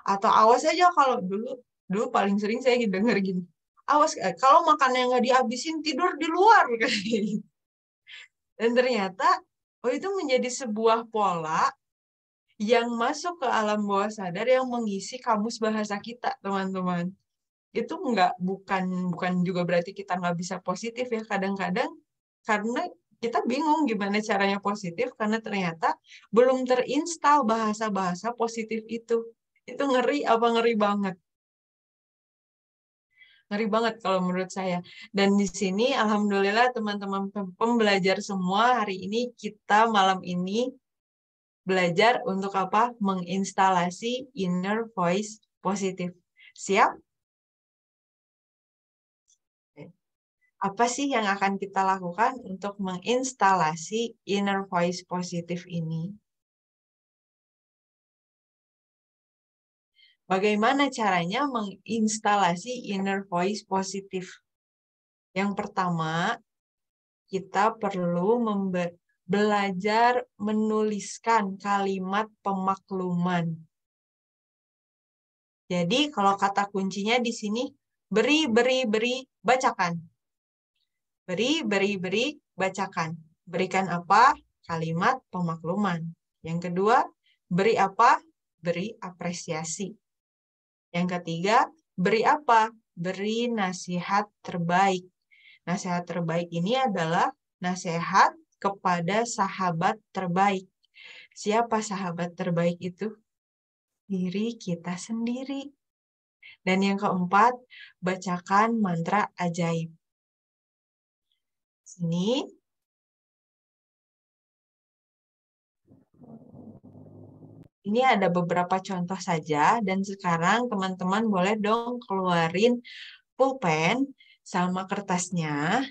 Atau awas aja kalau dulu paling sering saya denger gini. Awas kalau makannya nggak dihabisin tidur di luar kayak gitu. Dan ternyata itu menjadi sebuah pola yang masuk ke alam bawah sadar yang mengisi kamus bahasa kita, teman-teman. Itu bukan juga berarti kita nggak bisa positif ya kadang-kadang, karena kita bingung gimana caranya positif karena ternyata belum terinstal bahasa-bahasa positif itu. Itu ngeri apa ngeri banget. Ngeri banget kalau menurut saya. Dan di sini alhamdulillah teman-teman pembelajar semua hari ini kita malam ini belajar untuk apa? Menginstalasi inner voice positif. Siap? Apa sih yang akan kita lakukan untuk menginstalasi inner voice positif ini? Bagaimana caranya menginstalasi inner voice positif? Yang pertama, kita perlu belajar menuliskan kalimat pemakluman. Jadi kalau kata kuncinya di sini, beri, bacakan. Beri, bacakan. Berikan apa? Kalimat pemakluman. Yang kedua, beri apa? Beri apresiasi. Yang ketiga, beri apa? Beri nasihat terbaik. Nasihat terbaik ini adalah nasihat kepada sahabat terbaik. Siapa sahabat terbaik itu? diri kita sendiri. Dan yang keempat, bacakan mantra ajaib. Sini. Ini ada beberapa contoh saja, dan sekarang teman-teman boleh dong keluarin pulpen sama kertasnya.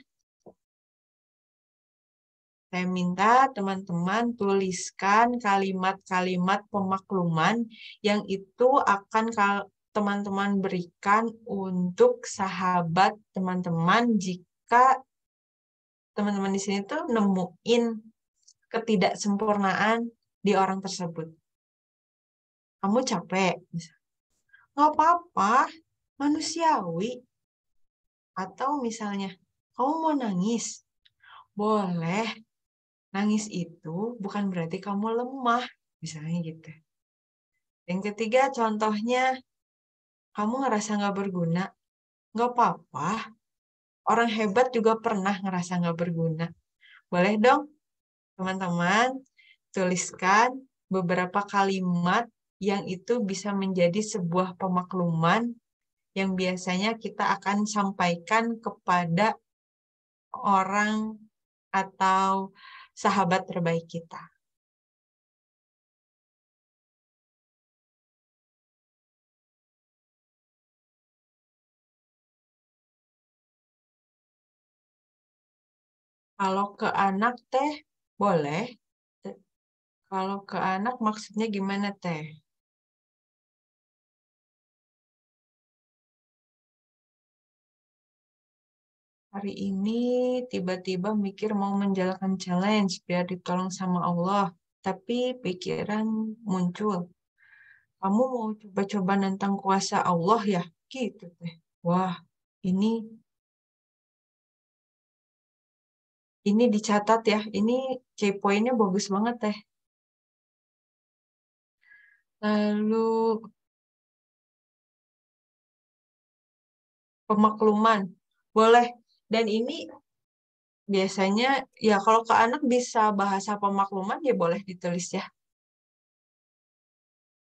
Saya minta teman-teman tuliskan kalimat-kalimat pemakluman yang itu akan teman-teman berikan untuk sahabat teman-teman jika teman-teman di sini tuh nemuin ketidaksempurnaan di orang tersebut. Kamu capek, nggak apa-apa, manusiawi. Atau misalnya, kamu mau nangis, boleh. Nangis itu bukan berarti kamu lemah, misalnya gitu. Yang ketiga, contohnya, kamu ngerasa nggak berguna, nggak apa-apa. Orang hebat juga pernah ngerasa nggak berguna. Boleh dong, teman-teman, tuliskan beberapa kalimat yang itu bisa menjadi sebuah pemakluman yang biasanya kita akan sampaikan kepada orang atau sahabat terbaik kita. Kalau ke anak teh, boleh. Kalau ke anak maksudnya gimana teh? Hari ini tiba-tiba mikir mau menjalankan challenge biar ditolong sama Allah. Tapi pikiran muncul. Kamu mau coba-coba nentang kuasa Allah ya? Gitu teh. Wah, ini dicatat ya. Ini C-poinnya bagus banget teh. Lalu pemakluman. Boleh. Dan ini biasanya ya kalau ke anak bisa bahasa pemakluman ya boleh ditulis ya.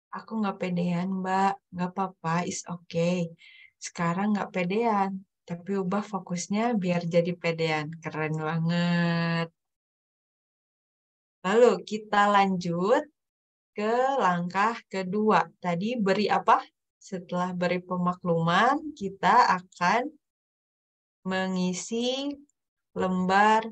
Aku nggak pedean, Mbak. Nggak apa-apa, is okay. Sekarang nggak pedean, tapi ubah fokusnya biar jadi pedean. Keren banget. Lalu kita lanjut ke langkah kedua. Tadi beri apa? Setelah beri pemakluman, kita akan mengisi lembar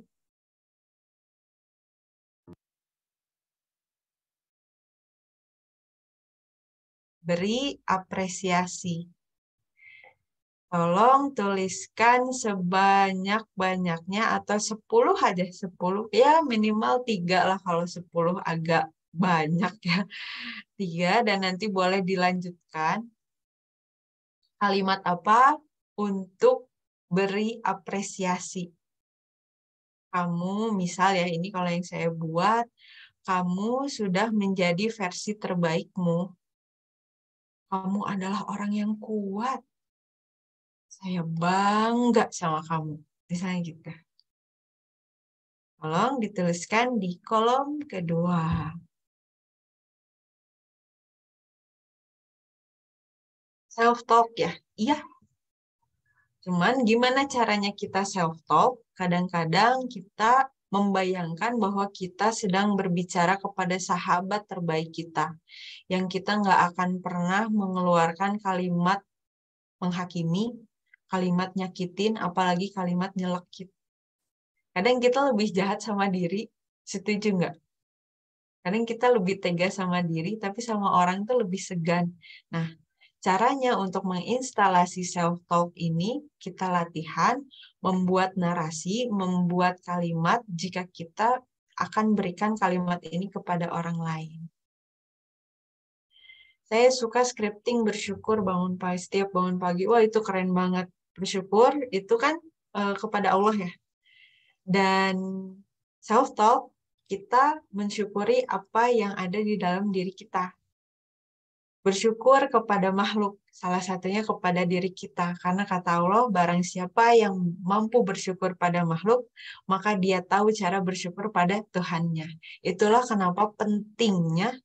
beri apresiasi. Tolong tuliskan sebanyak-banyaknya atau 10 aja. 10, ya minimal 3 lah kalau 10 agak banyak ya. 3 dan nanti boleh dilanjutkan. Kalimat apa untuk beri apresiasi. Kamu misal ya, ini kalau yang saya buat, kamu sudah menjadi versi terbaikmu. Kamu adalah orang yang kuat. Saya bangga sama kamu. Misalnya gitu. Tolong dituliskan di kolom kedua. Self-talk ya? Iya. Cuman gimana caranya kita self-talk? Kadang-kadang kita membayangkan bahwa kita sedang berbicara kepada sahabat terbaik kita. Yang kita nggak akan pernah mengeluarkan kalimat menghakimi, kalimat nyakitin, apalagi kalimat nyelekit. Kadang kita lebih jahat sama diri, setuju nggak? Kadang kita lebih tega sama diri, tapi sama orang tuh lebih segan. Nah, caranya untuk menginstalasi self-talk ini, kita latihan membuat narasi, membuat kalimat jika kita akan berikan kalimat ini kepada orang lain. Saya suka scripting bersyukur bangun pagi, setiap bangun pagi. Wah, itu keren banget. Bersyukur itu kan kepada Allah ya. Dan self-talk, kita mensyukuri apa yang ada di dalam diri kita. Bersyukur kepada makhluk, salah satunya kepada diri kita. Karena kata Allah, barang siapa yang mampu bersyukur pada makhluk, maka dia tahu cara bersyukur pada Tuhannya. Itulah kenapa pentingnya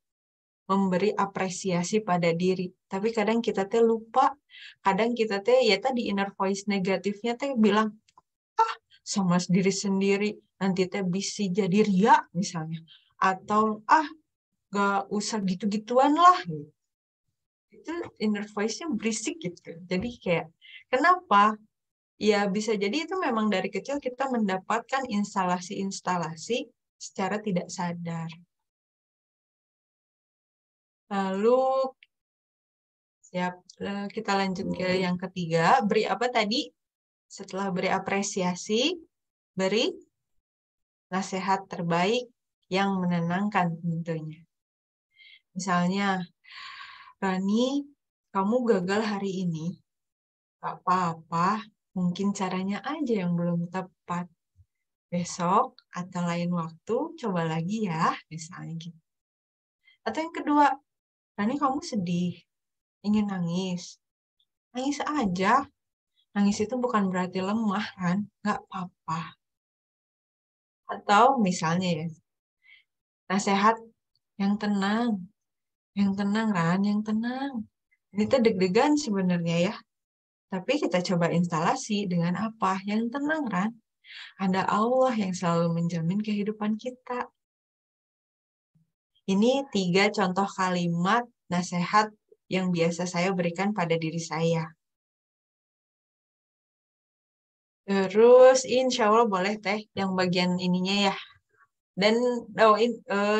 memberi apresiasi pada diri. Tapi kadang kita teh lupa, kadang kita teh ya tadi inner voice negatifnya teh bilang, sama diri sendiri, nanti teh bisa jadi ria misalnya. Atau, gak usah gitu-gituan lah. Itu inner voice-nya berisik gitu. Jadi kayak, kenapa? Ya bisa jadi itu memang dari kecil kita mendapatkan instalasi-instalasi secara tidak sadar. Lalu kita lanjut ke yang ketiga. Beri apa tadi? Setelah beri apresiasi, beri nasihat terbaik yang menenangkan tentunya. Misalnya, Rani, kamu gagal hari ini. Gak apa-apa, mungkin caranya aja yang belum tepat. Besok atau lain waktu, coba lagi ya, misalnya gitu. Atau yang kedua, Rani kamu sedih, ingin nangis. Nangis aja. Nangis itu bukan berarti lemah, kan? Gak apa-apa. Atau misalnya ya, nasihat yang tenang. Yang tenang, Ran, yang tenang. Ini tuh deg-degan sebenarnya ya. Tapi kita coba instalasi dengan apa? Yang tenang, Ran. Ada Allah yang selalu menjamin kehidupan kita. Ini 3 contoh kalimat nasihat yang biasa saya berikan pada diri saya. Terus insya Allah boleh teh yang bagian ininya ya. Dan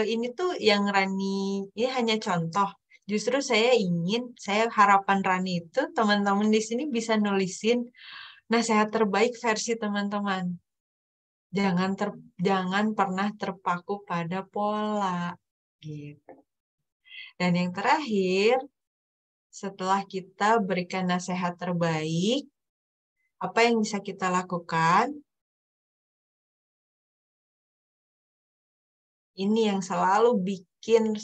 ini tuh yang Rani, ini hanya contoh. Justru saya harapan Rani itu teman-teman di sini bisa nulisin nasihat terbaik versi teman-teman. Jangan pernah terpaku pada pola gitu. Dan yang terakhir, setelah kita berikan nasihat terbaik, apa yang bisa kita lakukan? Ini yang selalu bikin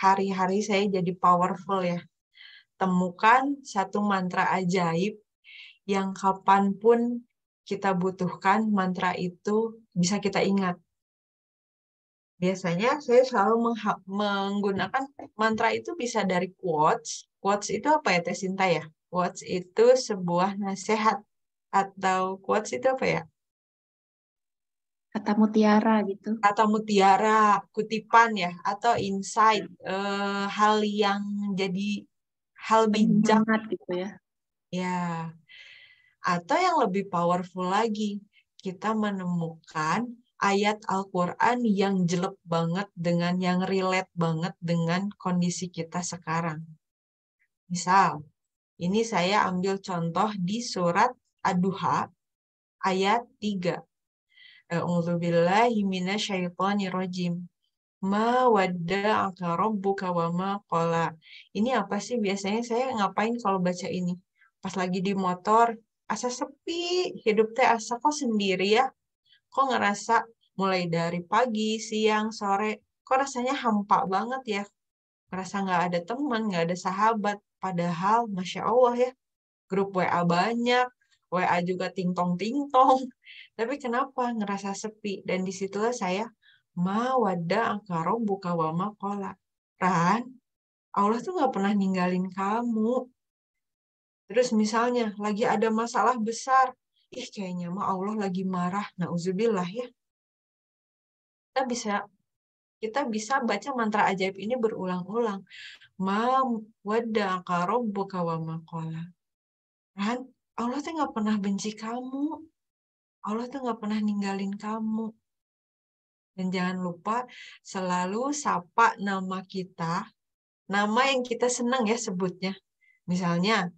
hari-hari saya jadi powerful ya. Temukan satu mantra ajaib yang kapanpun kita butuhkan, mantra itu bisa kita ingat. Biasanya saya selalu menggunakan mantra itu bisa dari quotes. Quotes itu apa ya, Teh Sinta ya? Quotes itu sebuah nasihat. Atau quotes itu apa ya? Kata mutiara gitu. Kata mutiara, kutipan ya, atau insight, hal yang jadi hal bijak Penyemangat gitu ya. ya. Atau yang lebih powerful lagi, kita menemukan ayat Al-Quran yang jelek banget dengan yang relate banget dengan kondisi kita sekarang. Misal, ini saya ambil contoh di surat Ad-Duha ayat 3. A'udzubillahi minasyaitonirrajim. Ma wadda'aka rabbuka wa ma qala. Ini apa sih biasanya saya ngapain kalau baca ini? Pas lagi di motor, asa sepi, hidup teh asa kok sendiri ya. Kok ngerasa mulai dari pagi, siang, sore, kok rasanya hampa banget ya. Ngerasa nggak ada teman, nggak ada sahabat. Padahal, Masya Allah ya, grup WA banyak, WA juga ting-tong. Tapi kenapa ngerasa sepi? Dan disitulah saya wada'aka rabbuka wa ma qala. Ran, Allah tuh nggak pernah ninggalin kamu. Terus misalnya lagi ada masalah besar, kayaknya mah Allah lagi marah. Nauzubillah ya. Kita bisa baca mantra ajaib ini berulang-ulang. Ma wada'aka rabbuka wa ma qala. Ran, Allah tuh nggak pernah benci kamu. Allah tuh nggak pernah ninggalin kamu. Dan jangan lupa selalu sapa nama kita, nama yang kita senang ya sebutnya. Misalnya,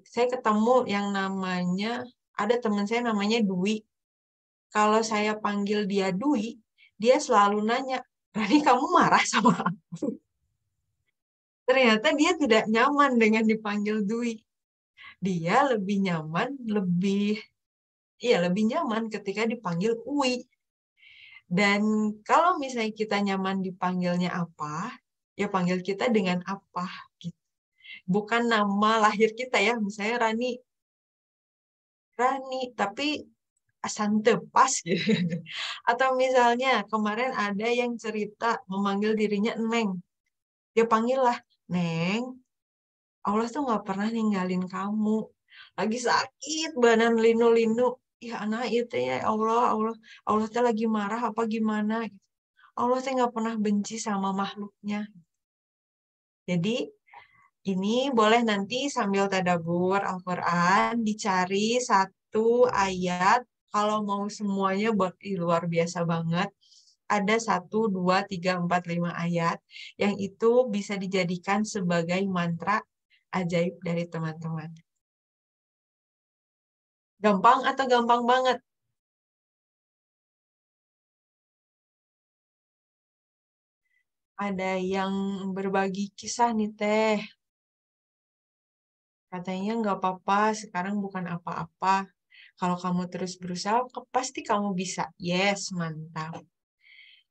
saya ketemu yang namanya, ada teman saya namanya Dwi. Kalau saya panggil dia Dwi, dia selalu nanya, Rani kamu marah sama aku? Ternyata dia tidak nyaman dengan dipanggil Dwi. Dia lebih nyaman, lebih nyaman ketika dipanggil Uwi. Dan kalau misalnya kita nyaman dipanggilnya apa, ya panggil kita dengan apa. Gitu. Bukan nama lahir kita ya, misalnya Rani. Rani, tapi asante pas gitu. Atau misalnya kemarin ada yang cerita memanggil dirinya Neng. Dia panggil lah, Neng, Allah tuh nggak pernah ninggalin kamu. Lagi sakit, badan linu-linu. Ya anak itu ya Allah tuh lagi marah apa gimana. Allah tuh nggak pernah benci sama makhluknya. Jadi ini boleh nanti sambil tadabbur Al-Quran, dicari satu ayat, kalau mau semuanya buat luar biasa banget. Ada 1, 2, 3, 4, 5 ayat yang itu bisa dijadikan sebagai mantra ajaib dari teman-teman. Gampang atau gampang banget? Ada yang berbagi kisah nih Teh. Katanya nggak apa-apa, sekarang bukan apa-apa. Kalau kamu terus berusaha, pasti kamu bisa. Yes, mantap.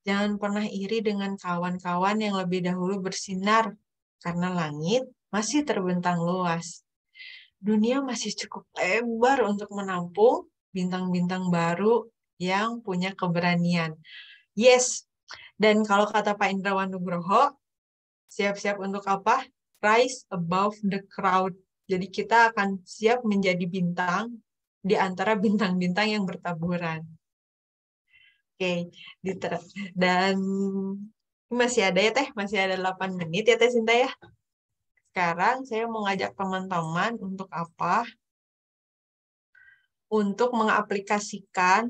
Jangan pernah iri dengan kawan-kawan yang lebih dahulu bersinar, karena langit masih terbentang luas. Dunia masih cukup lebar untuk menampung bintang-bintang baru yang punya keberanian. Yes, dan kalau kata Pak Indrawan Nugroho, siap-siap untuk apa? Rise above the crowd. Jadi kita akan siap menjadi bintang di antara bintang-bintang yang bertaburan. Oke, dan masih ada ya Teh, masih ada 8 menit ya Teh Sinta ya. Sekarang saya mau ngajak teman-teman untuk apa? Untuk mengaplikasikan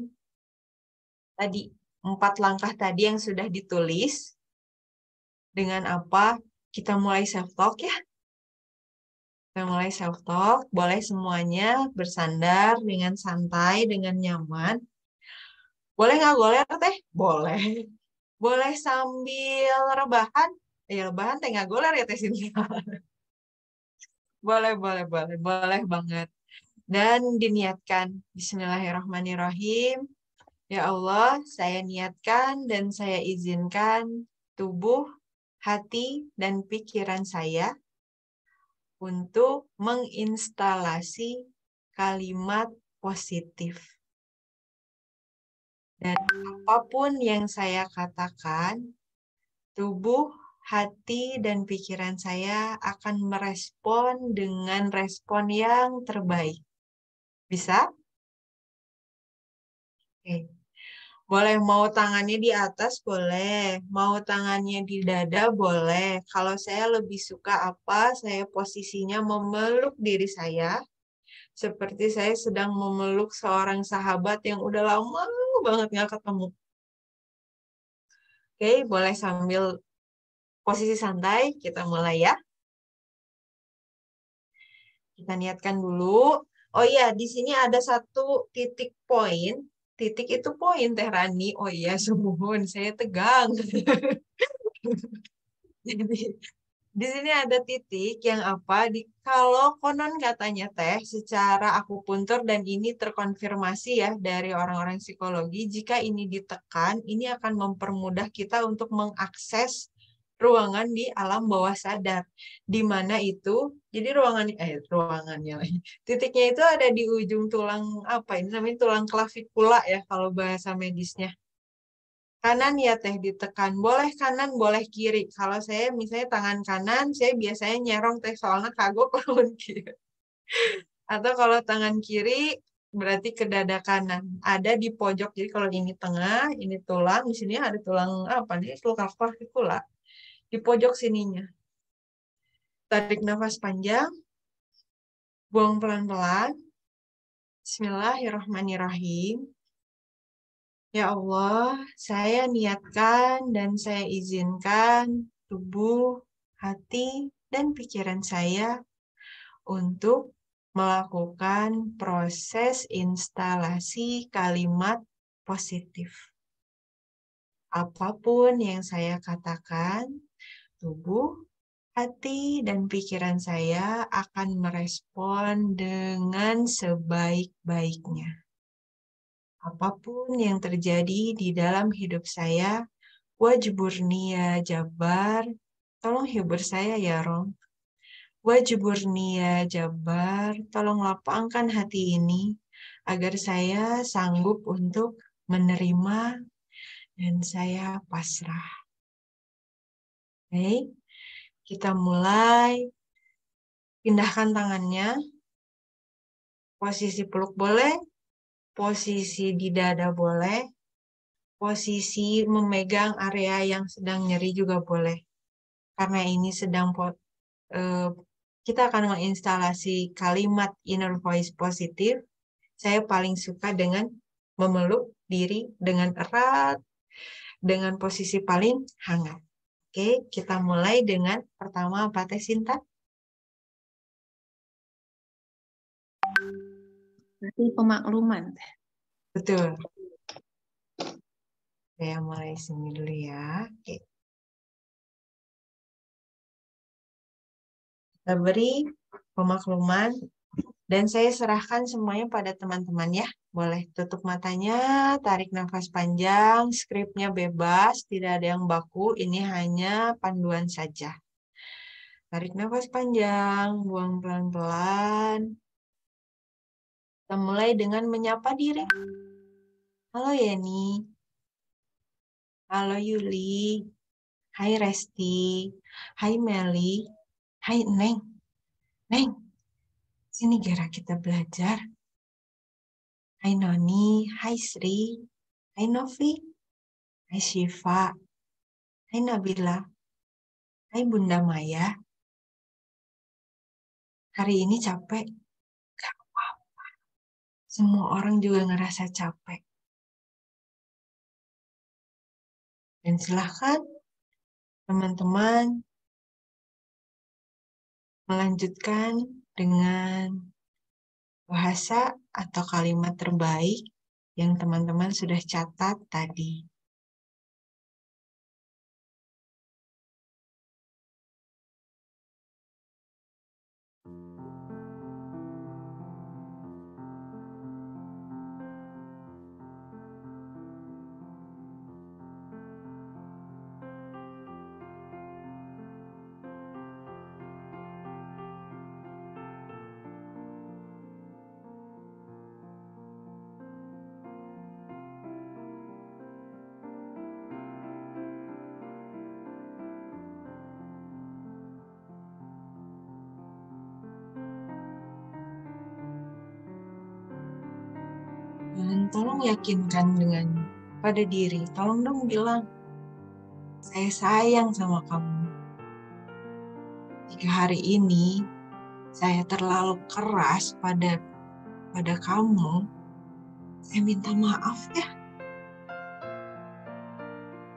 tadi 4 langkah tadi yang sudah ditulis. Dengan apa? Kita mulai self-talk ya. Kita mulai self-talk, boleh semuanya bersandar dengan santai, dengan nyaman. Boleh nggak goler Teh? Boleh. Boleh sambil rebahan? Ya rebahan Teh nggak goler ya Teh Sinta. Boleh, boleh, boleh. Boleh banget. Dan diniatkan. Bismillahirrahmanirrahim. Ya Allah, saya niatkan dan saya izinkan tubuh, hati, dan pikiran saya untuk menginstalasi kalimat positif. Dan apapun yang saya katakan, tubuh, hati, dan pikiran saya akan merespon dengan respon yang terbaik. Bisa? Oke. Boleh mau tangannya di atas, boleh. Mau tangannya di dada, boleh. Kalau saya lebih suka apa, saya posisinya memeluk diri saya. Seperti saya sedang memeluk seorang sahabat yang udah lama banget nggak ketemu. Oke, boleh sambil posisi santai, kita mulai ya. Kita niatkan dulu. Oh iya, di sini ada satu titik poin. Titik itu poin, Teh Rani. Oh iya, sumpun, saya tegang. Jadi, di sini ada titik yang apa? Kalau konon katanya Teh, secara akupuntur dan ini terkonfirmasi ya dari orang-orang psikologi, jika ini ditekan, ini akan mempermudah kita untuk mengakses ruangan di alam bawah sadar. Di mana itu, jadi ruangannya lagi. Titiknya itu ada di ujung tulang apa ini namanya tulang klavikula ya kalau bahasa medisnya. Kanan ya Teh ditekan. Boleh kanan, boleh kiri. Kalau saya misalnya tangan kanan, saya biasanya nyerong Teh soalnya kagok lawan kiri. Atau kalau tangan kiri, berarti ke dada kanan. Ada di pojok. Jadi kalau ini tengah, ini tulang. Di sini ada tulang apa nih? Tulang klavikula. Di pojok sininya. Tarik nafas panjang. Buang pelan-pelan. Bismillahirrahmanirrahim. Ya Allah, saya niatkan dan saya izinkan tubuh, hati, dan pikiran saya untuk melakukan proses instalasi kalimat positif. Apapun yang saya katakan, tubuh, hati, dan pikiran saya akan merespon dengan sebaik-baiknya. Apapun yang terjadi di dalam hidup saya, wajiburni ya Jabar, tolong hibur saya ya Rom. Wajiburni ya Jabar, tolong lapangkan hati ini agar saya sanggup untuk menerima dan saya pasrah. Oke, kita mulai. Pindahkan tangannya. Posisi peluk boleh, posisi di dada boleh, posisi memegang area yang sedang nyeri juga boleh. Karena ini sedang kita akan menginstalasi kalimat inner voice positif. Saya paling suka dengan memeluk diri dengan erat, dengan posisi paling hangat. Oke, kita mulai dengan pertama apa Teh Sinta? Berarti pemakluman. Betul. Saya mulai sini dulu ya. Oke. Kita beri pemakluman dan saya serahkan semuanya pada teman-teman ya. Boleh tutup matanya, tarik nafas panjang, skripnya bebas, tidak ada yang baku, ini hanya panduan saja. Tarik nafas panjang, buang pelan-pelan. Kita mulai dengan menyapa diri. Halo Yeni. Halo Yuli. Hai Resti. Hai Meli. Hai Neng. Neng, sini Gera kita belajar. Hai Noni. Hai Sri. Hai Novi. Hai Syifa. Hai Nabila. Hai Bunda Maya. Hari ini capek. Gak apa-apa. Semua orang juga ngerasa capek. Dan silahkan teman-teman melanjutkan dengan bahasa atau kalimat terbaik yang teman-teman sudah catat tadi. Dan tolong yakinkan dengan pada diri. Tolong dong bilang, saya sayang sama kamu. Jika hari ini saya terlalu keras pada kamu, saya minta maaf ya.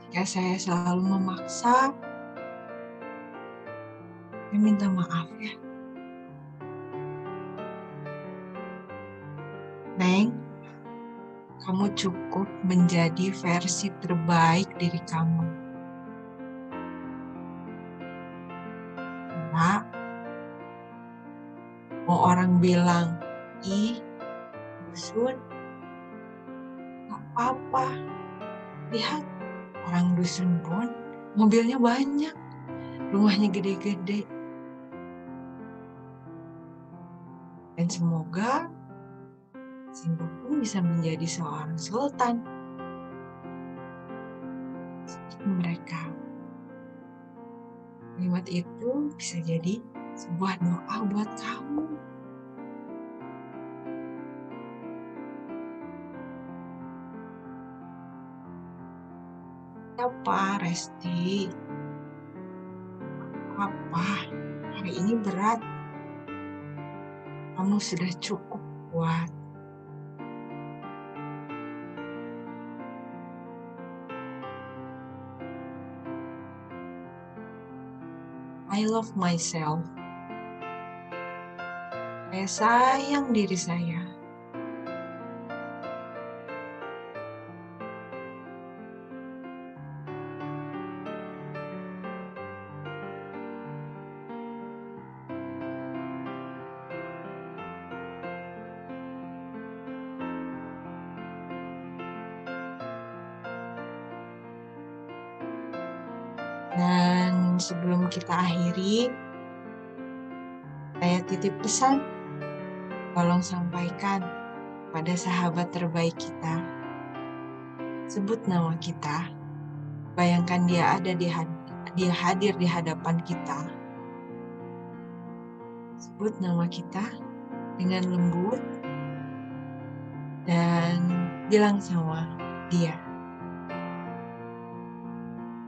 Jika saya selalu memaksa, saya minta maaf ya. Neng, kamu cukup menjadi versi terbaik diri kamu. Nah, mau orang bilang, ih, dusun, gak apa-apa. Lihat, orang dusun pun mobilnya banyak, rumahnya gede-gede. Dan semoga Simba pun bisa menjadi seorang sultan seperti mereka. Kalimat itu bisa jadi sebuah doa buat kamu. Apa, Resti? Apa? Hari ini berat. Kamu sudah cukup kuat. I love myself. Saya sayang diri saya. Dan sebelum kita akhiri, saya titip pesan. Tolong sampaikan kepada sahabat terbaik kita. Sebut nama kita. Bayangkan dia hadir di hadapan kita. Sebut nama kita dengan lembut dan bilang sama dia,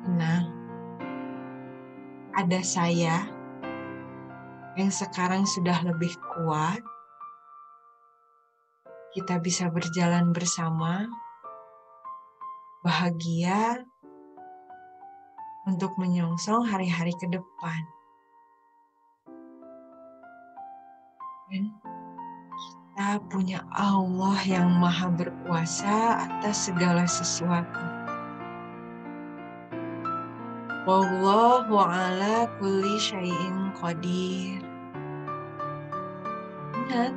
tenang, ada saya yang sekarang sudah lebih kuat. Kita bisa berjalan bersama, bahagia untuk menyongsong hari-hari ke depan. Dan kita punya Allah yang maha berkuasa atas segala sesuatu. Wallahu ala kulli syai'in qadir. Ingat,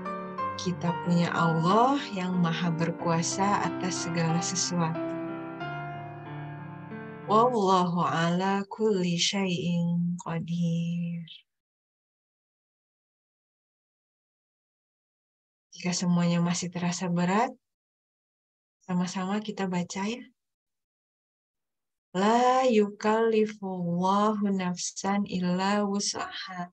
kita punya Allah yang maha berkuasa atas segala sesuatu. Wallahu ala kulli syai'in qadir. Jika semuanya masih terasa berat, sama-sama kita baca ya. La yukallifullahu nafsan illa wus'aha.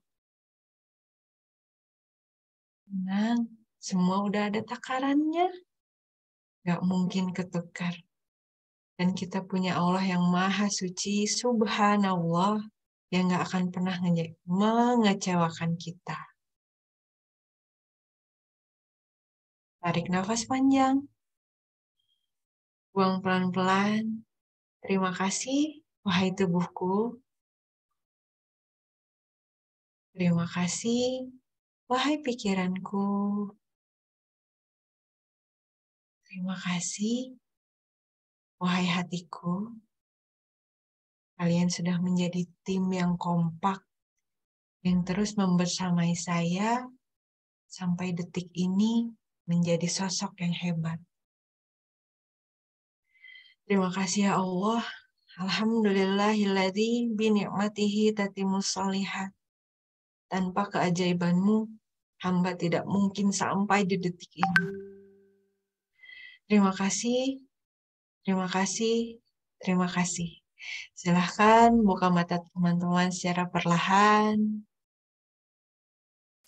Tenang, semua udah ada takarannya. Gak mungkin ketukar. Dan kita punya Allah yang maha suci, subhanallah, yang gak akan pernah mengecewakan kita. Tarik nafas panjang. Buang pelan-pelan. Terima kasih, wahai tubuhku. Terima kasih, wahai pikiranku. Terima kasih, wahai hatiku. Kalian sudah menjadi tim yang kompak, yang terus membersamai saya sampai detik ini menjadi sosok yang hebat. Terima kasih ya Allah. Alhamdulillahilladzi bini'matihi tatimmus shalihat. Tanpa keajaibanmu, hamba tidak mungkin sampai di detik ini. Terima kasih, terima kasih, terima kasih. Silahkan buka mata teman-teman secara perlahan.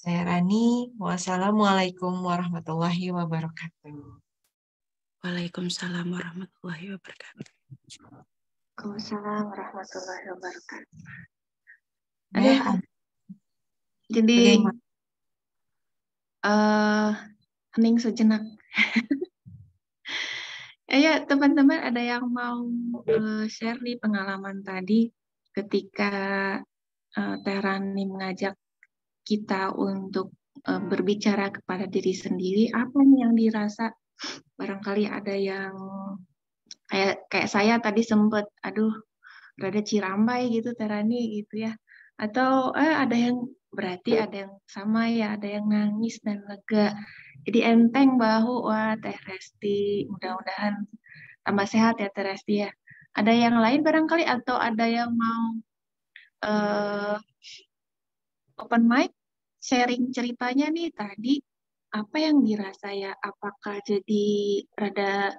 Saya Rani. Wassalamualaikum warahmatullahi wabarakatuh. Waalaikumsalam warahmatullahi wabarakatuh. Waalaikumsalam warahmatullahi wabarakatuh. Jadi hening sejenak. Ya teman-teman, ada yang mau share nih pengalaman tadi ketika Teh Rani mengajak kita untuk berbicara kepada diri sendiri, apa nih yang dirasa? Barangkali ada yang kayak saya tadi sempet, rada cirambai gitu Teh Rani gitu ya. Atau ada yang berarti ada yang sama ya, ada yang nangis dan lega. Jadi enteng bahu, wah Teh Resti, mudah-mudahan tambah sehat ya Teh Resti ya. Ada yang lain barangkali atau ada yang mau open mic, sharing ceritanya nih tadi, apa yang dirasa ya? Apakah jadi rada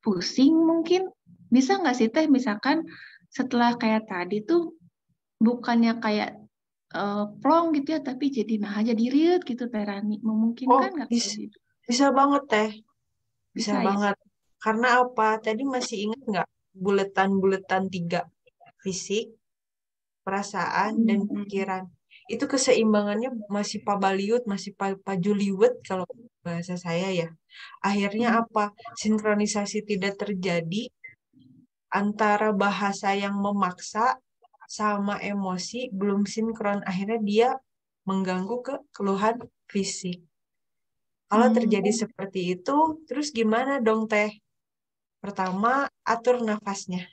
pusing mungkin? Bisa nggak sih Teh, misalkan setelah kayak tadi tuh, bukannya kayak plong gitu ya, tapi jadi jadi riut gitu Teh Rani. Memungkinkan nggak kayak gitu? Bisa banget Teh. Bisa ya? banget. Karena apa? Tadi masih ingat nggak buletan-buletan 3? Fisik, perasaan, dan pikiran. Itu keseimbangannya masih pabaliut, masih pajuliwet kalau bahasa saya ya. Akhirnya apa? Sinkronisasi tidak terjadi antara bahasa yang memaksa sama emosi belum sinkron. Akhirnya dia mengganggu ke keluhan fisik. Kalau terjadi seperti itu, terus gimana dong Teh? Pertama, atur nafasnya.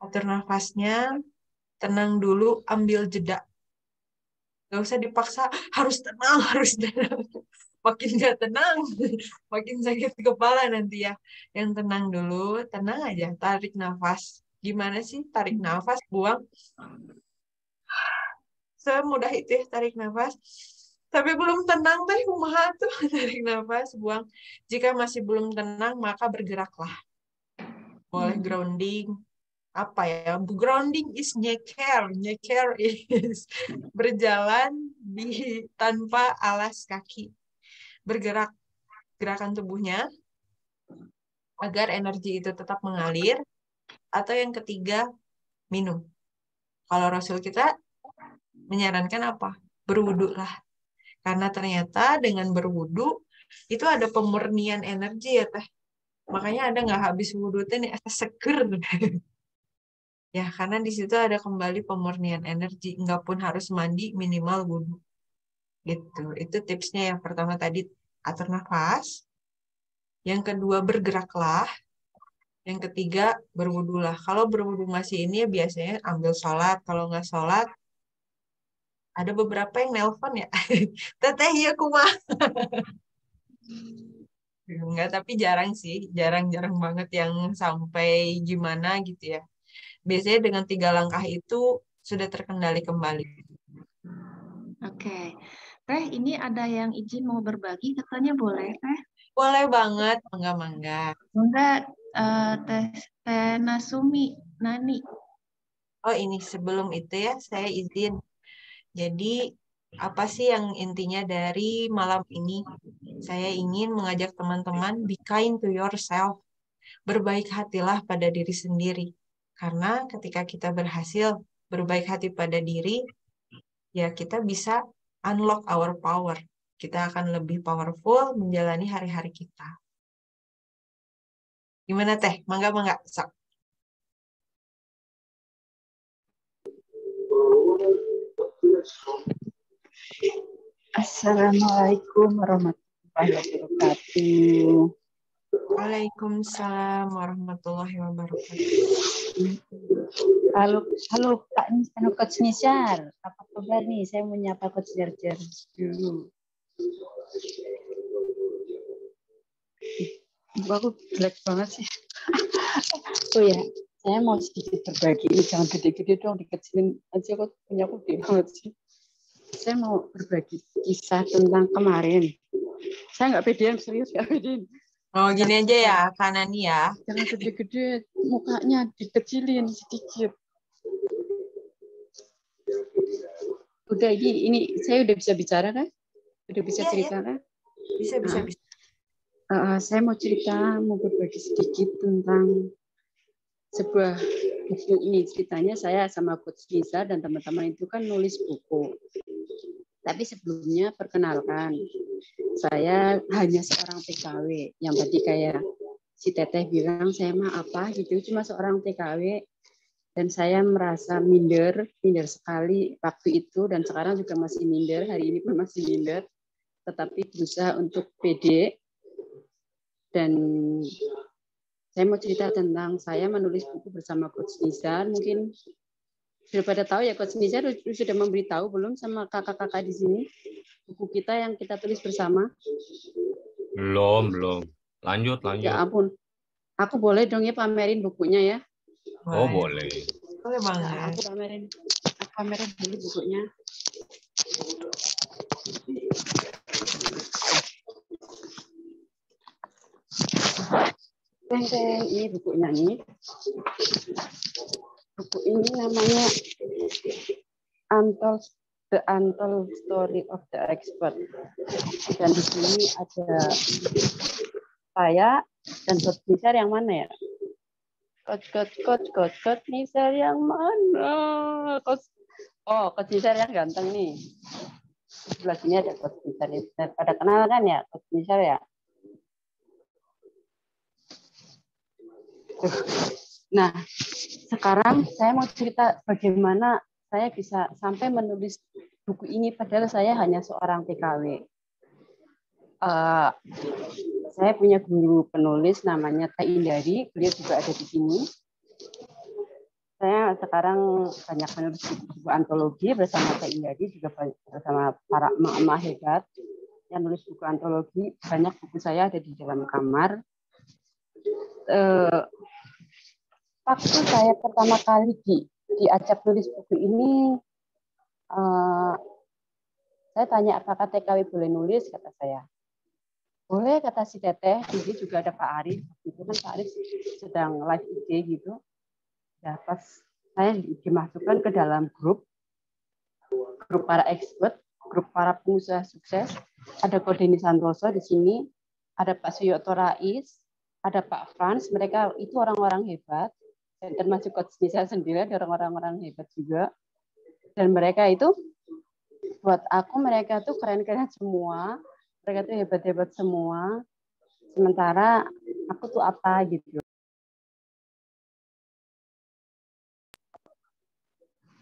Atur nafasnya, tenang dulu, ambil jeda. Gak usah dipaksa, harus tenang, harus tenang. Makin gak tenang, makin sakit kepala nanti ya. Yang tenang dulu, tenang aja, tarik nafas. Gimana sih tarik nafas, buang? Semudah itu ya, tarik nafas. Tapi belum tenang teh kumaha tuh. Tarik nafas, buang. Jika masih belum tenang, maka bergeraklah. Boleh grounding. Apa ya? Grounding is nyeker. Nyeker is berjalan tanpa alas kaki. Bergerak gerakan tubuhnya agar energi itu tetap mengalir. Atau yang ketiga, minum. Kalau Rasul kita menyarankan apa? Berwudu lah. Karena ternyata dengan berwudu itu ada pemurnian energi ya teh. Makanya ada nggak habis wudhu teh nih seger. Ya karena di situ ada kembali pemurnian energi. Nggak pun harus mandi, minimal wudhu. Gitu. Itu tipsnya yang pertama tadi atur nafas. Yang kedua bergeraklah. Yang ketiga berwudulah. Kalau berwudu masih ini ya biasanya ambil sholat. Kalau nggak sholat ada beberapa yang nelpon ya. Teteh ya kumah. Enggak, tapi jarang sih. Jarang-jarang banget yang sampai gimana gitu ya. Biasanya dengan 3 langkah itu sudah terkendali kembali. Oke. Teh, ini ada yang izin mau berbagi, katanya boleh, Teh? Boleh banget, mangga-mangga. Enggak, Teh Nasumi, Nani. Oh ini sebelum itu ya, saya izin. Jadi apa sih yang intinya dari malam ini? Saya ingin mengajak teman-teman be kind to yourself. Berbaik hatilah pada diri sendiri. Karena ketika kita berhasil berbaik hati pada diri, ya kita bisa unlock our power. Kita akan lebih powerful menjalani hari-hari kita. Gimana teh? Mangga-mangga. Sok. Assalamualaikum warahmatullahi wabarakatuh. Waalaikumsalam warahmatullahi wabarakatuh. Halo Kak Coach Nizar, apa kabar nih? Saya mau nyapa Coach Jar dulu. Aku jelek banget sih. Oh ya, saya mau sedikit berbagi. Ini jangan gede-gede dong, dikecilin aja. Kok punya aku gede banget sih. Saya mau berbagi kisah tentang kemarin. Saya nggak pedean, serius nggak pedean. Oh gini aja ya, Kanani ya. Jangan gede-gede, mukanya dikecilin sedikit. Udah ini saya udah bisa bicara kan? Udah bisa cerita kan? Bisa. Saya mau cerita, mau berbagi sedikit tentang sebuah buku ini. Ceritanya saya sama Coach Lisa dan teman-teman itu kan nulis buku. Tapi sebelumnya perkenalkan, saya hanya seorang TKW. Yang tadi kayak si Teteh bilang saya mah apa gitu, cuma seorang TKW. Dan saya merasa minder sekali waktu itu dan sekarang juga masih minder, hari ini pun masih minder, tetapi berusaha untuk pede. Dan saya mau cerita tentang saya menulis buku bersama Coach Nizar. Mungkin sudah pada tahu ya, Coach Nizar sudah memberitahu belum sama kakak-kakak di sini buku kita yang kita tulis bersama? Belum. Lanjut. Ya ampun, aku boleh dong ya pamerin bukunya ya? Oh boleh. Boleh banget. Ya, aku pamerin dulu bukunya. Ini bukunya nih. Buku ini namanya The Untold Story of the Expert. Dan di sini ada saya dan Coach Nizar yang mana ya? Coach Nizar yang mana? Coach Nizar yang ganteng nih. Sebelah sini ada Coach Nizar. Pada kenal kan ya Coach Nizar ya? Nah, sekarang saya mau cerita bagaimana saya bisa sampai menulis buku ini padahal saya hanya seorang TKW. Saya punya guru penulis namanya Teh Indari, beliau juga ada di sini. Saya sekarang banyak menulis buku antologi bersama Teh Indari, juga bersama para emak-emak hebat yang nulis buku antologi. Banyak buku saya ada di dalam kamar. Waktu saya pertama kali diajak tulis buku ini, Saya tanya apakah TKW boleh nulis, kata saya. Boleh, kata si Teteh. Jadi juga ada Pak Arif. Itu kan Pak Arif sedang live IG gitu. Ya, pas saya dimasukkan ke dalam grup para expert, grup para pengusaha sukses. Ada Kodeni Santoso di sini, ada Pak Suyoto Rais, ada Pak Frans. Mereka itu orang-orang hebat. Dan termasuk Coach Nisa sendiri, ada orang-orang hebat juga. Dan mereka itu, buat aku mereka tuh keren-keren semua. Mereka tuh hebat-hebat semua. Sementara aku tuh apa gitu.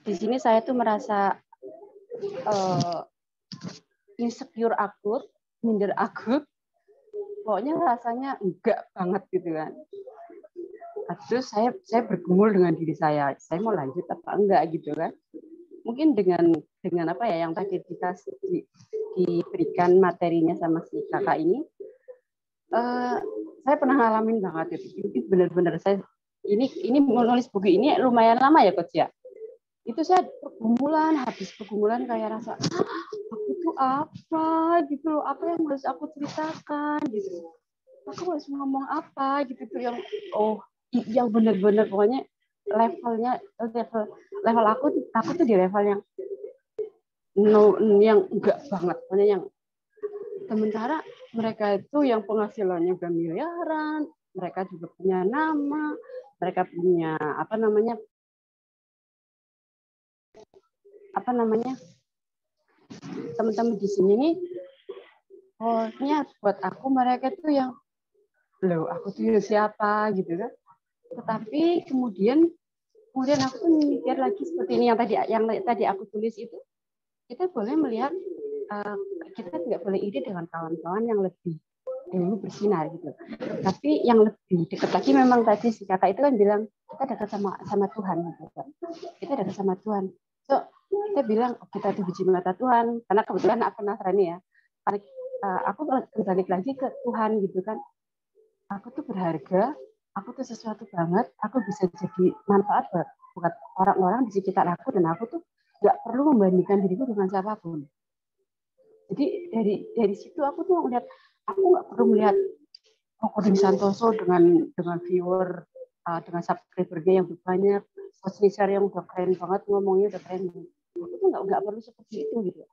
Di sini saya tuh merasa insecure akut, minder akut. Pokoknya rasanya enggak banget gitu kan. Terus saya bergumul dengan diri saya mau lanjut apa enggak gitu kan. Mungkin dengan apa ya yang tadi kita diberikan materinya sama si kakak ini, saya pernah ngalamin banget itu. Ini benar-benar saya ini menulis buku ini lumayan lama ya Coach ya. Itu saya habis pergumulan kayak rasa aku tuh apa gitu loh, apa yang harus aku ceritakan gitu. Aku harus ngomong apa gitu tuh yang benar-benar pokoknya level aku tuh di level yang enggak banget, pokoknya yang sementara mereka itu yang penghasilannya udah miliaran, mereka juga punya nama, mereka punya apa namanya teman-teman di sini nih, pokoknya buat aku mereka tuh yang loh aku tuh siapa gitu kan. Tetapi kemudian aku mikir lagi seperti ini yang tadi aku tulis itu, kita boleh melihat kita tidak boleh iri dengan kawan-kawan yang lebih dulu bersinar gitu. Tapi yang lebih dekat lagi memang tadi si kakak itu kan bilang kita dekat sama Tuhan gitu kan. Kita dekat sama Tuhan. So kita bilang kita tuh biji mata Tuhan karena kebetulan aku Nasrani ya. Aku balik lagi ke Tuhan gitu kan. Aku tuh berharga, aku tuh sesuatu banget, aku bisa jadi manfaat buat orang-orang di sekitar aku, dan aku tuh nggak perlu membandingkan diriku dengan siapapun. Jadi dari situ aku tuh melihat, aku nggak perlu melihat Kodeni Santoso dengan viewer, dengan subscribernya yang banyak, Coach Nisa yang udah keren banget ngomongnya, udah keren. Aku tuh nggak perlu seperti itu gitu.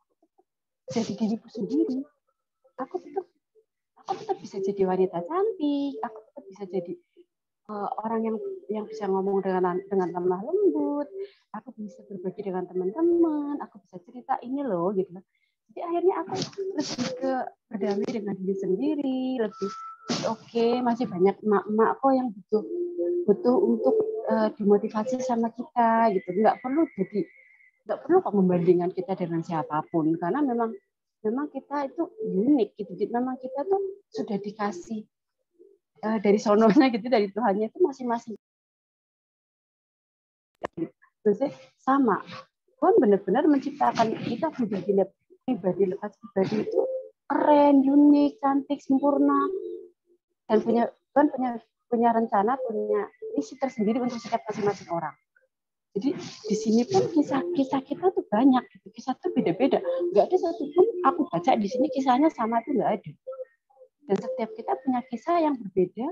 Jadi diriku sendiri, aku tetap bisa jadi wanita cantik, aku tetap bisa jadi orang yang bisa ngomong dengan lemah lembut, aku bisa berbagi dengan teman-teman, aku bisa cerita ini loh gitu. Jadi akhirnya aku lebih ke berdamai dengan diri sendiri, lebih oke, masih banyak emak-emak kok yang butuh untuk dimotivasi sama kita gitu. Nggak perlu kok membandingkan kita dengan siapapun, karena memang kita itu unik gitu. Memang kita tuh sudah dikasih dari sononya gitu, dari Tuhannya itu masing-masing. Terus sama, Tuhan benar-benar menciptakan kita pribadi lepas pribadi itu keren, unik, cantik, sempurna, dan Tuhan punya rencana, punya misi tersendiri untuk setiap masing-masing orang. Jadi di sini pun kisah kita tuh banyak, gitu. Kisah tuh beda-beda. Nggak ada satupun aku baca di sini kisahnya sama, itu nggak ada. Dan setiap kita punya kisah yang berbeda,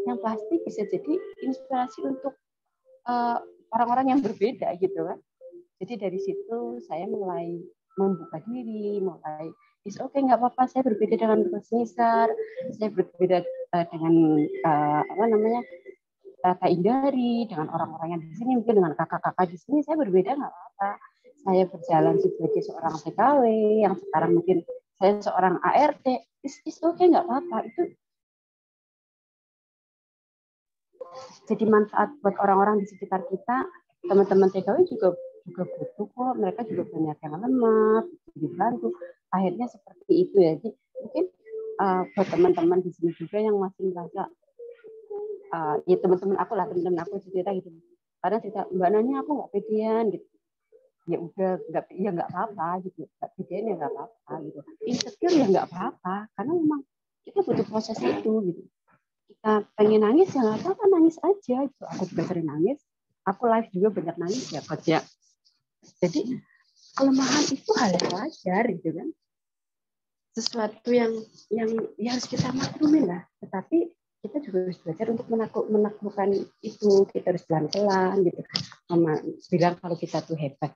yang pasti bisa jadi inspirasi untuk orang-orang yang berbeda gitu kan. Jadi dari situ saya mulai membuka diri, mulai oke, nggak apa-apa, saya berbeda dengan Coach Nisa, saya berbeda dengan Kak Indari, dengan orang-orang yang di sini, mungkin dengan kakak-kakak di sini, saya berbeda nggak apa-apa. Saya berjalan sebagai seorang TKW, yang sekarang mungkin saya seorang ART, oke, nggak apa-apa. Itu jadi manfaat buat orang-orang di sekitar kita. Teman-teman TKW juga butuh kok, mereka juga banyak yang lemah, dibantu. Akhirnya seperti itu ya. Jadi mungkin buat teman-teman di sini juga yang masih merasa ya teman-teman aku cerita gitu, karena cerita Mbak Nanya aku nggak pedean gitu, ya udah nggak apa-apa gitu, nggak pedean ya nggak apa-apa gitu, insecure ya nggak apa-apa, karena memang kita butuh proses itu gitu. Kita pengen nangis ya nggak apa-apa, nangis aja gitu. Aku juga sering nangis, aku live juga banyak nangis ya Coach ya. Jadi kelemahan itu hal yang wajar gitu kan. Sesuatu yang ya harus kita maklumi lah. Tetapi kita juga harus belajar untuk menaklukkan itu. Kita harus pelan-pelan gitu. Mama bilang kalau kita tuh hebat.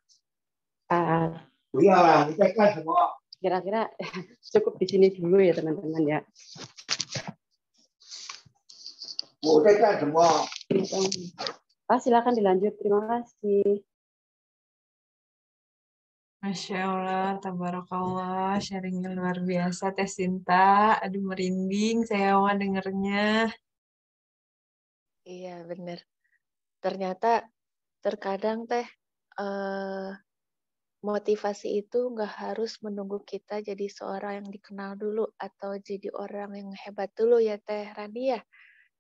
Kira-kira cukup di sini dulu ya teman-teman ya. Silakan dilanjut. Terima kasih. Masya Allah, tabarakallah, sharingnya luar biasa Teh Sinta. Aduh merinding saya mah dengernya. Iya, bener. Ternyata terkadang Teh, motivasi itu nggak harus menunggu kita jadi seorang yang dikenal dulu atau jadi orang yang hebat dulu ya Teh Rani ya.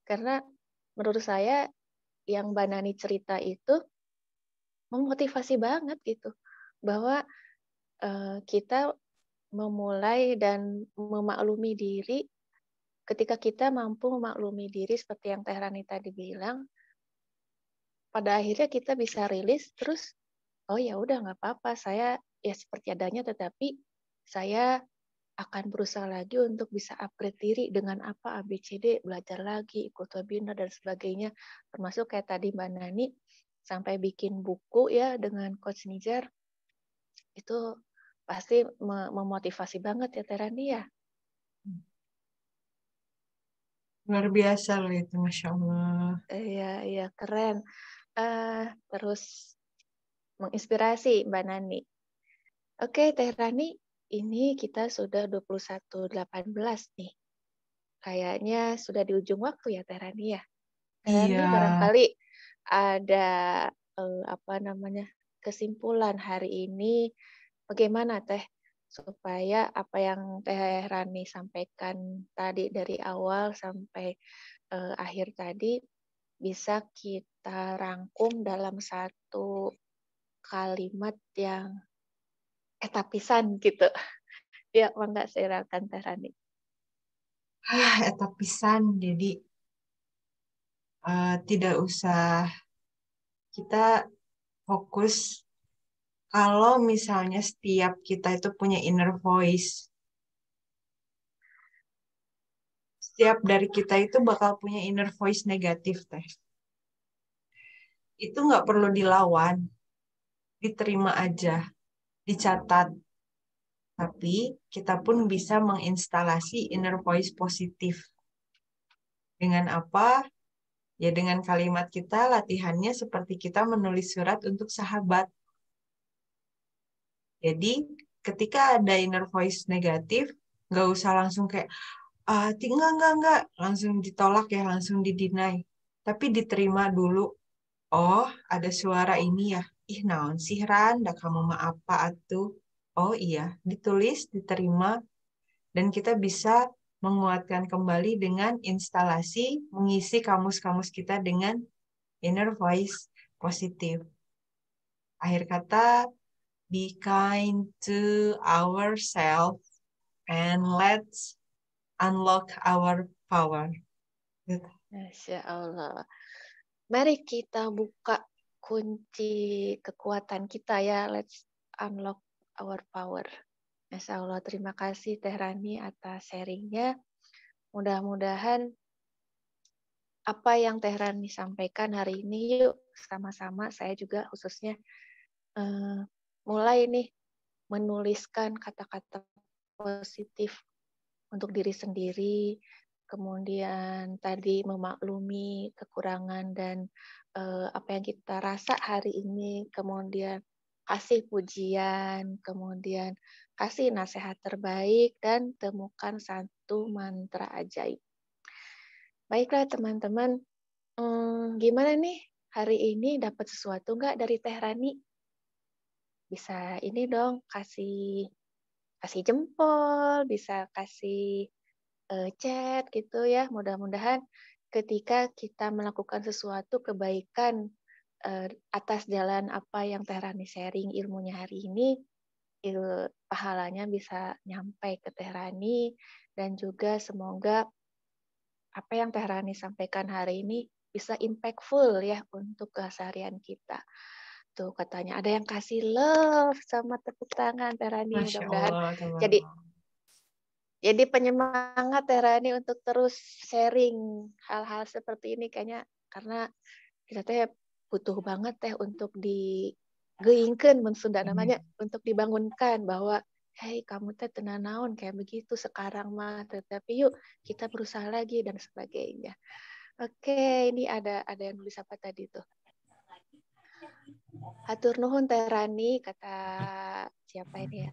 Karena menurut saya yang Mbak Nani cerita itu memotivasi banget gitu. Bahwa kita memulai dan memaklumi diri ketika kita mampu memaklumi diri seperti yang Teh Rani tadi bilang, pada akhirnya kita bisa rilis terus, oh ya udah nggak apa-apa, saya ya seperti adanya, tetapi saya akan berusaha lagi untuk bisa upgrade diri dengan apa ABCD, belajar lagi, ikut webinar dan sebagainya, termasuk kayak tadi Mbak Nani sampai bikin buku ya dengan Coach Nizar, itu pasti memotivasi banget ya Teh Rani ya. Luar biasa loh itu, Masya Allah. Iya, keren. Terus menginspirasi Mbak Nani. Oke, Teh Rani, ini kita sudah 21.18 nih. Kayaknya sudah di ujung waktu ya Teh Rani ya. Teh Rani Iya. barangkali ada kesimpulan hari ini bagaimana Teh supaya apa yang Teh Rani sampaikan tadi dari awal sampai akhir tadi bisa kita rangkum dalam satu kalimat yang etapisan gitu. Ya, mangga silakan Teh Rani. Etapisan, jadi tidak usah kita fokus kalau misalnya setiap kita itu punya inner voice. Setiap dari kita itu bakal punya inner voice negatif, Teh. Itu nggak perlu dilawan, diterima aja, dicatat. Tapi kita pun bisa menginstalasi inner voice positif. Dengan apa? Ya dengan kalimat kita, latihannya seperti kita menulis surat untuk sahabat. Jadi ketika ada inner voice negatif, nggak usah langsung kayak, enggak, langsung ditolak ya, langsung didinai. Tapi diterima dulu, oh ada suara ini ya, ih naon sih Ran, dah kamu mah apa atuh. Oh iya, ditulis, diterima, dan kita bisa menguatkan kembali dengan instalasi, mengisi kamus-kamus kita dengan inner voice positif. Akhir kata, be kind to ourselves and let's unlock our power. Gitu. Masya Allah. Mari kita buka kunci kekuatan kita ya. Let's unlock our power. Masya Allah, terima kasih Teh Rani atas sharingnya. Mudah-mudahan apa yang Teh Rani sampaikan hari ini, yuk sama-sama saya juga khususnya mulai nih menuliskan kata-kata positif untuk diri sendiri, kemudian tadi memaklumi kekurangan dan apa yang kita rasa hari ini, kemudian kasih pujian, kemudian kasih nasihat terbaik, dan temukan satu mantra ajaib. Baiklah teman-teman, gimana nih hari ini dapat sesuatu nggak dari Teh Rani? Bisa ini dong, kasih jempol, bisa kasih chat gitu ya. Mudah-mudahan ketika kita melakukan sesuatu kebaikan atas jalan apa yang Teh Rani sharing ilmunya hari ini, pahalanya bisa nyampe ke Teh Rani, dan juga semoga apa yang Teh Rani sampaikan hari ini bisa impactful ya untuk keseharian kita. Tuh katanya ada yang kasih love sama tepuk tangan Teh Rani. Masya Mudah-mudahan Allah, jadi teman-teman. penyemangat Teh Rani untuk terus sharing hal-hal seperti ini kayaknya, karena kita teh butuh banget teh untuk digeingkeun mun Sunda namanya, untuk dibangunkan bahwa hei kamu teh teu naon kayak begitu sekarang mah, tetapi yuk kita berusaha lagi dan sebagainya. Oke, ini ada yang nulis apa tadi tuh? Hatur nuhun Teh Rani, kata siapa ini ya?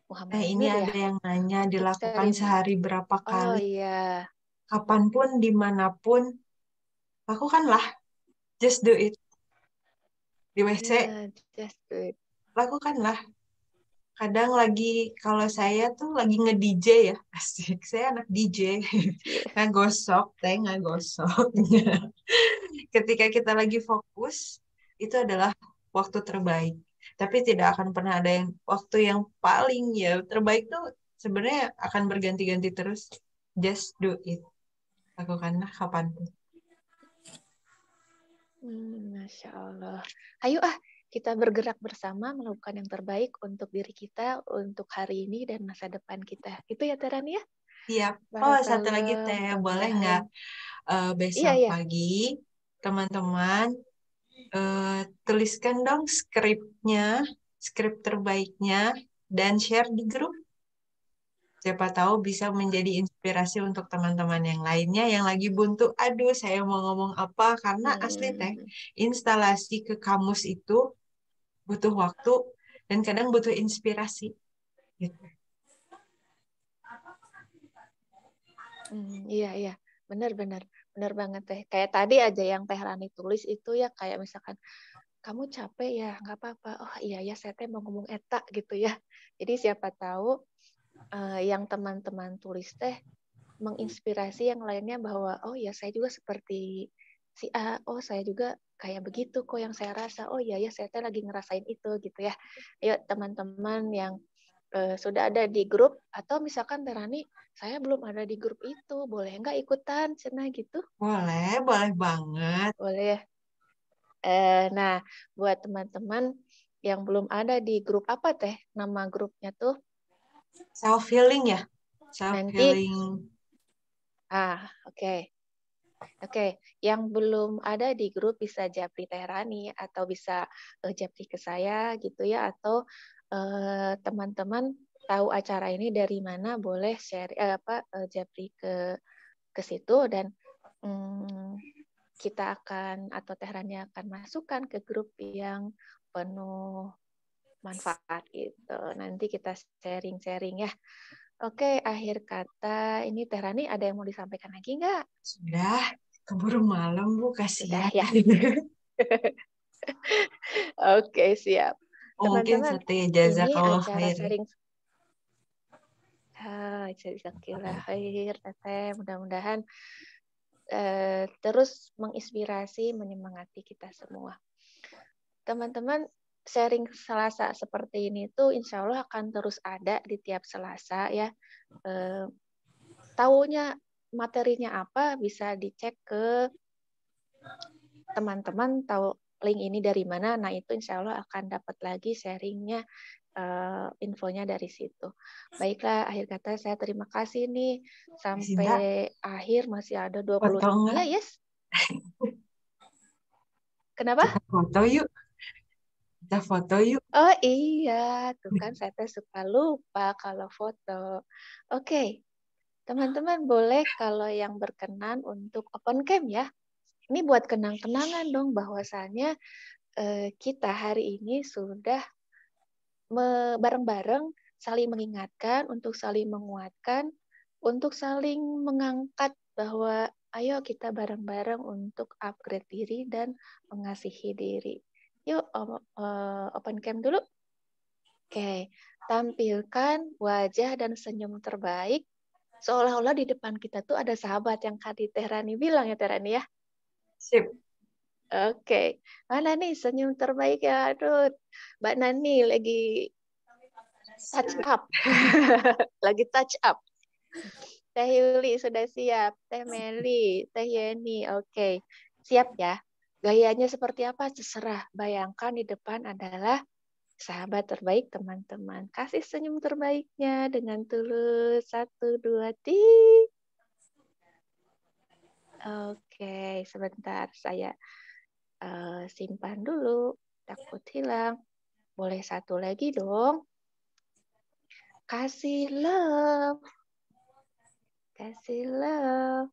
Muhammad Ini Nur ya. ada yang nanya Untuk dilakukan sharing. sehari berapa Oh kali, iya. kapanpun, dimanapun, lakukanlah, just do it. Di WC, Nah, just do it. lakukanlah. Kadang kalau saya tuh lagi nge-DJ ya, asik, saya anak DJ, ngagosok. Ketika kita lagi fokus, itu adalah waktu terbaik. Tapi tidak akan pernah ada waktu yang paling ya terbaik tuh sebenarnya akan berganti-ganti terus. Just do it. Lakukanlah kapanpun. Masya Allah. Ayo kita bergerak bersama melakukan yang terbaik untuk diri kita, untuk hari ini dan masa depan kita. Itu ya Teh Rani ya? Siap. Oh, satu lagi Teh, boleh nggak besok pagi teman-teman tuliskan dong skrip terbaiknya dan share di grup. Siapa tahu bisa menjadi inspirasi untuk teman-teman yang lainnya yang lagi buntu. Aduh, saya mau ngomong apa? Karena asli Teh, instalasi ke kamus itu butuh waktu dan kadang butuh inspirasi. Gitu. Iya, benar banget Teh. Kayak tadi aja yang Teh Rani tulis itu ya, kayak misalkan kamu capek ya, nggak apa-apa. Oh iya ya, saya teh mau ngomong eta gitu ya. Jadi siapa tahu yang teman-teman tulis teh menginspirasi yang lainnya bahwa oh ya saya juga seperti si A, oh saya juga kayak begitu kok yang saya rasa. Oh iya ya, saya teh lagi ngerasain itu gitu ya. Ayo teman-teman yang sudah ada di grup, atau misalkan Teh Rani, saya belum ada di grup itu, boleh nggak ikutan cenah gitu? Boleh banget. Boleh ya. Nah, buat teman-teman yang belum ada di grup apa Teh? Nama grupnya tuh? Self healing ya. Self healing. Oke. Oke, yang belum ada di grup bisa japri Teh Rani atau bisa japri ke saya gitu ya, atau teman-teman tahu acara ini dari mana boleh share japri ke situ dan kita akan atau Teh Rani akan masukkan ke grup yang penuh manfaat gitu. Nanti kita sharing-sharing ya. Oke, akhir kata ini Teh Rani ada yang mau disampaikan lagi nggak? Sudah, keburu malam Bu, kasihan. Sudah ya. Oke, siap. Mungkin Teman-teman, ini acara sharing. Jazakallah khair, Teteh. Mudah-mudahan terus menginspirasi, menyemangati kita semua. Teman-teman, sharing Selasa seperti ini tuh insya Allah akan terus ada di tiap Selasa ya. Taunya materinya apa bisa dicek ke teman-teman, tahu link ini dari mana. Nah itu insya Allah akan dapat lagi sharingnya, infonya dari situ. Baiklah, akhir kata saya terima kasih nih. Sampai akhir masih ada 20 menit. Iya, yes. Kenapa? Kita foto yuk. Oh iya, tuh kan saya suka lupa kalau foto. Oke, teman-teman boleh kalau yang berkenan untuk open cam ya. Ini buat kenang-kenangan dong bahwasannya kita hari ini sudah bareng-bareng saling mengingatkan, untuk saling menguatkan, untuk saling mengangkat bahwa ayo kita bareng-bareng untuk upgrade diri dan mengasihi diri. Yuk open cam dulu. Oke, tampilkan wajah dan senyum terbaik seolah-olah di depan kita tuh ada sahabat yang tadi Teh Rani bilang ya Teh Rani ya. Sip. Oke, mana nih senyum terbaik ya? Aduh, Mbak Nani lagi touch up. Lagi touch up. Teh Yuli sudah siap. Teh Meli, Teh Yeni, oke. Siap ya? Gayanya seperti apa? Terserah. Bayangkan di depan adalah sahabat terbaik teman-teman. Kasih senyum terbaiknya dengan tulus. 1, 2, 3. Oke, sebentar. Saya simpan dulu. Takut hilang. Boleh satu lagi dong. Kasih love. Kasih love.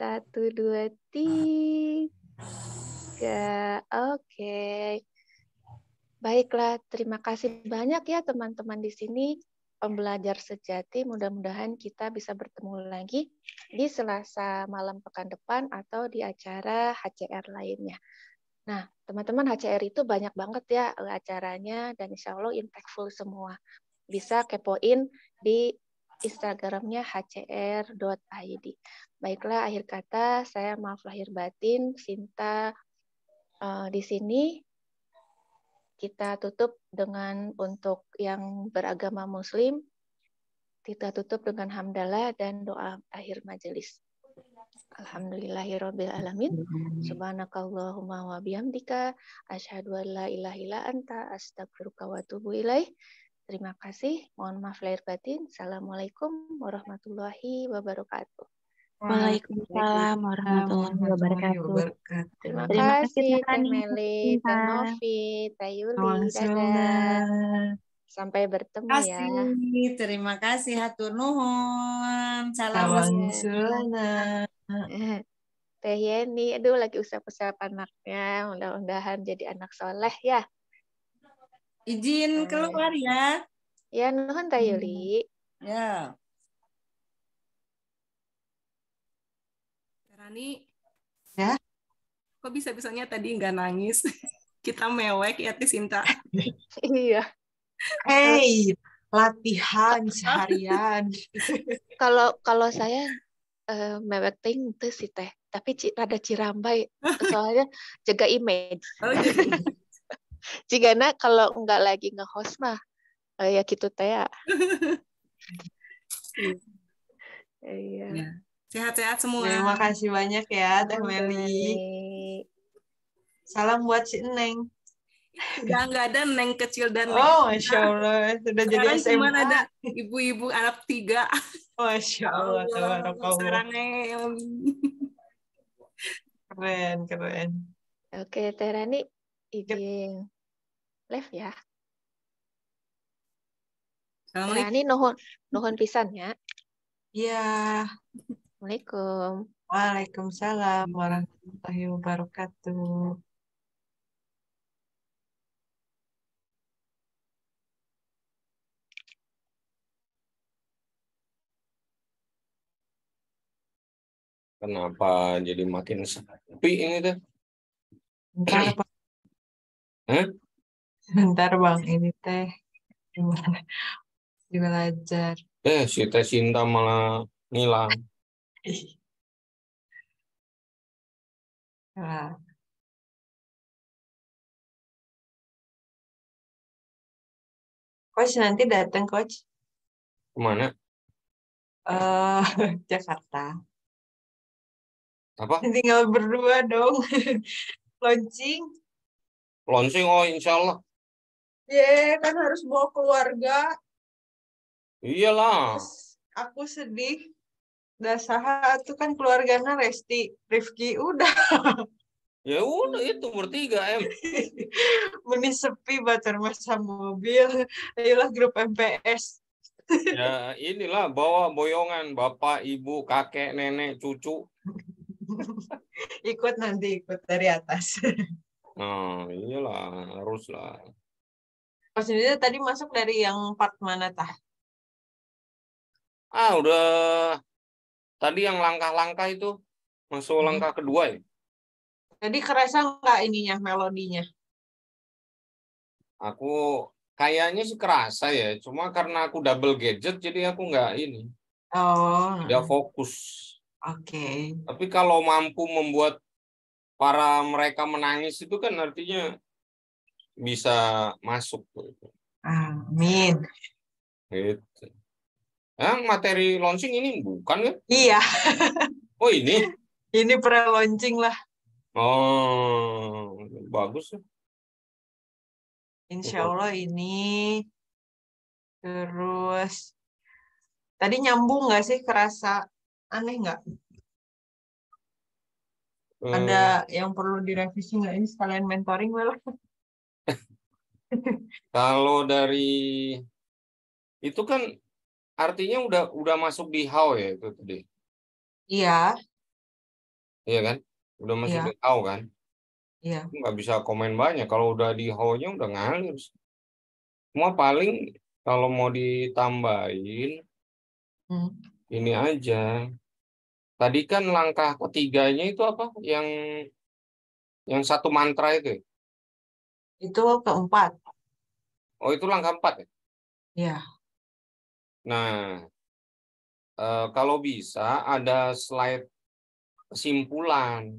1, 2, 3. Oke. Baiklah, terima kasih banyak ya teman-teman di sini. Pembelajar sejati, mudah-mudahan kita bisa bertemu lagi di Selasa malam pekan depan atau di acara HCR lainnya. Nah, teman-teman, HCR itu banyak banget ya acaranya dan insya Allah impactful semua. Bisa kepoin di Instagramnya hcr.id. Baiklah, akhir kata saya maaf lahir batin, Sinta di sini. Kita tutup dengan untuk yang beragama Muslim, kita tutup dengan hamdalah dan doa akhir majelis. Alhamdulillahirabbil alamin. Subhanakallahumma wa bihamdika asyhadu an la ilaha illa anta astaghfiruka wa atubu ilaih. Terima kasih. Mohon maaf lahir batin. Assalamualaikum warahmatullahi wabarakatuh. Waalaikumsalam warahmatullahi wabarakatuh. Terima Terima kasih kasih Teh Teh Rani, Meli, Teh Sinta. Novi, Teh Yuli. Dadah. Sama-sama. Sampai bertemu ya. Terima kasih hatur nuhun. Salam Sawang Iya. suna. Teh Yeni, aduh lagi usap-usap anaknya. Mudah-mudahan jadi anak soleh ya. izin keluar ya. Ya, nuhun Teh Yuli. Ya. Rani, Ya. kok bisa-bisanya tadi nggak nangis? Kita mewek ya, Sinta. Iya. Hey, latihan seharian. Kalau saya mewek ting itu sih Teh, tapi rada cirambai. Soalnya jaga image. Oh, jadi. Jigana kalau nggak lagi nge-host mah ya gitu Teh ya. Iya. Ya. Sehat-sehat semua. Terima kasih banyak ya, Teh Meli. Salam buat si Neng. Sudah nggak ada Neng kecil dan Neng Oh, besar. Masya Allah. Sudah jadi Sekarang cuma SMA. ada ibu-ibu anak 3. Masya Allah. Tabarakallah. Sarangnya. Keren, keren. Oke, Teh Rani izin live ya. Teh Assalamualaikum. Rani nuhun pisan ya. Ya. Assalamualaikum. Waalaikumsalam warahmatullahi wabarakatuh. Kenapa jadi makin sepi ini tuh? Bentar, Bang. Hah? Bentar, Bang. Ini teh gimana? Belajar. Si Teh Sinta malah ngilang. Nah. Coach nanti datang, Coach. Kemana? Jakarta. Apa? Tinggal berdua dong. Launching. Launching, oh insya Allah. Kan harus bawa keluarga. Iyalah. Terus aku sedih. Dasaha itu kan keluarganya Resti, Rifki, udah. Ya udah itu bertiga Meni sepi bater masa mobil. Ayolah grup MPS. Ya inilah bawa boyongan bapak, ibu, kakek, nenek, cucu. Ikut dari atas. Nah iyalah haruslah. Pas ini tadi masuk dari yang part mana tah? Udah tadi yang langkah-langkah itu masuk langkah kedua ya. Jadi kerasa nggak ininya melodinya? Aku kayaknya sih kerasa ya, cuma karena aku double gadget jadi aku nggak ini. Oh. Nggak fokus. Oke. Tapi kalau mampu membuat para mereka menangis itu kan artinya bisa masuk. Amin. Gitu. Yang materi launching ini bukan kan? Iya. Oh ini? Ini pre-launching lah. Oh, bagus. Insya Allah ini. Terus tadi nyambung nggak sih, kerasa aneh nggak? Ada yang perlu direvisi nggak, ini sekalian mentoring malah? Kalau dari itu kan artinya udah masuk di how ya itu tadi. Iya, Iya kan? Udah masuk iya, di how kan? iya. Nggak bisa komen banyak. Kalau udah di how-nya udah ngalir. Cuma paling kalau mau ditambahin Hmm. ini aja. Tadi kan langkah ketiganya itu apa? Yang satu mantra itu ya? Itu keempat. Oh, itu langkah 4 ya? Iya. Nah, kalau bisa ada slide kesimpulan.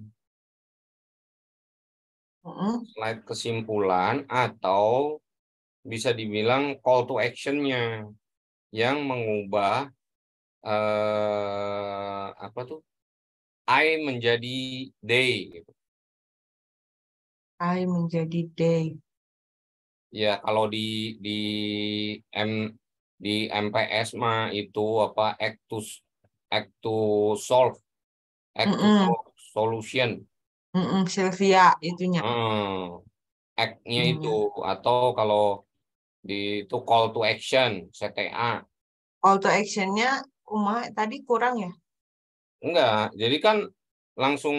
Slide kesimpulan atau bisa dibilang call to action-nya yang mengubah apa tuh? I menjadi day gitu. I menjadi day. Ya, kalau di MPS mah itu apa act to solve, act to solution. Sylvia itunya. Act-nya itu atau kalau itu call to action, CTA. Call to action-nya tadi kurang ya? Enggak, jadi kan langsung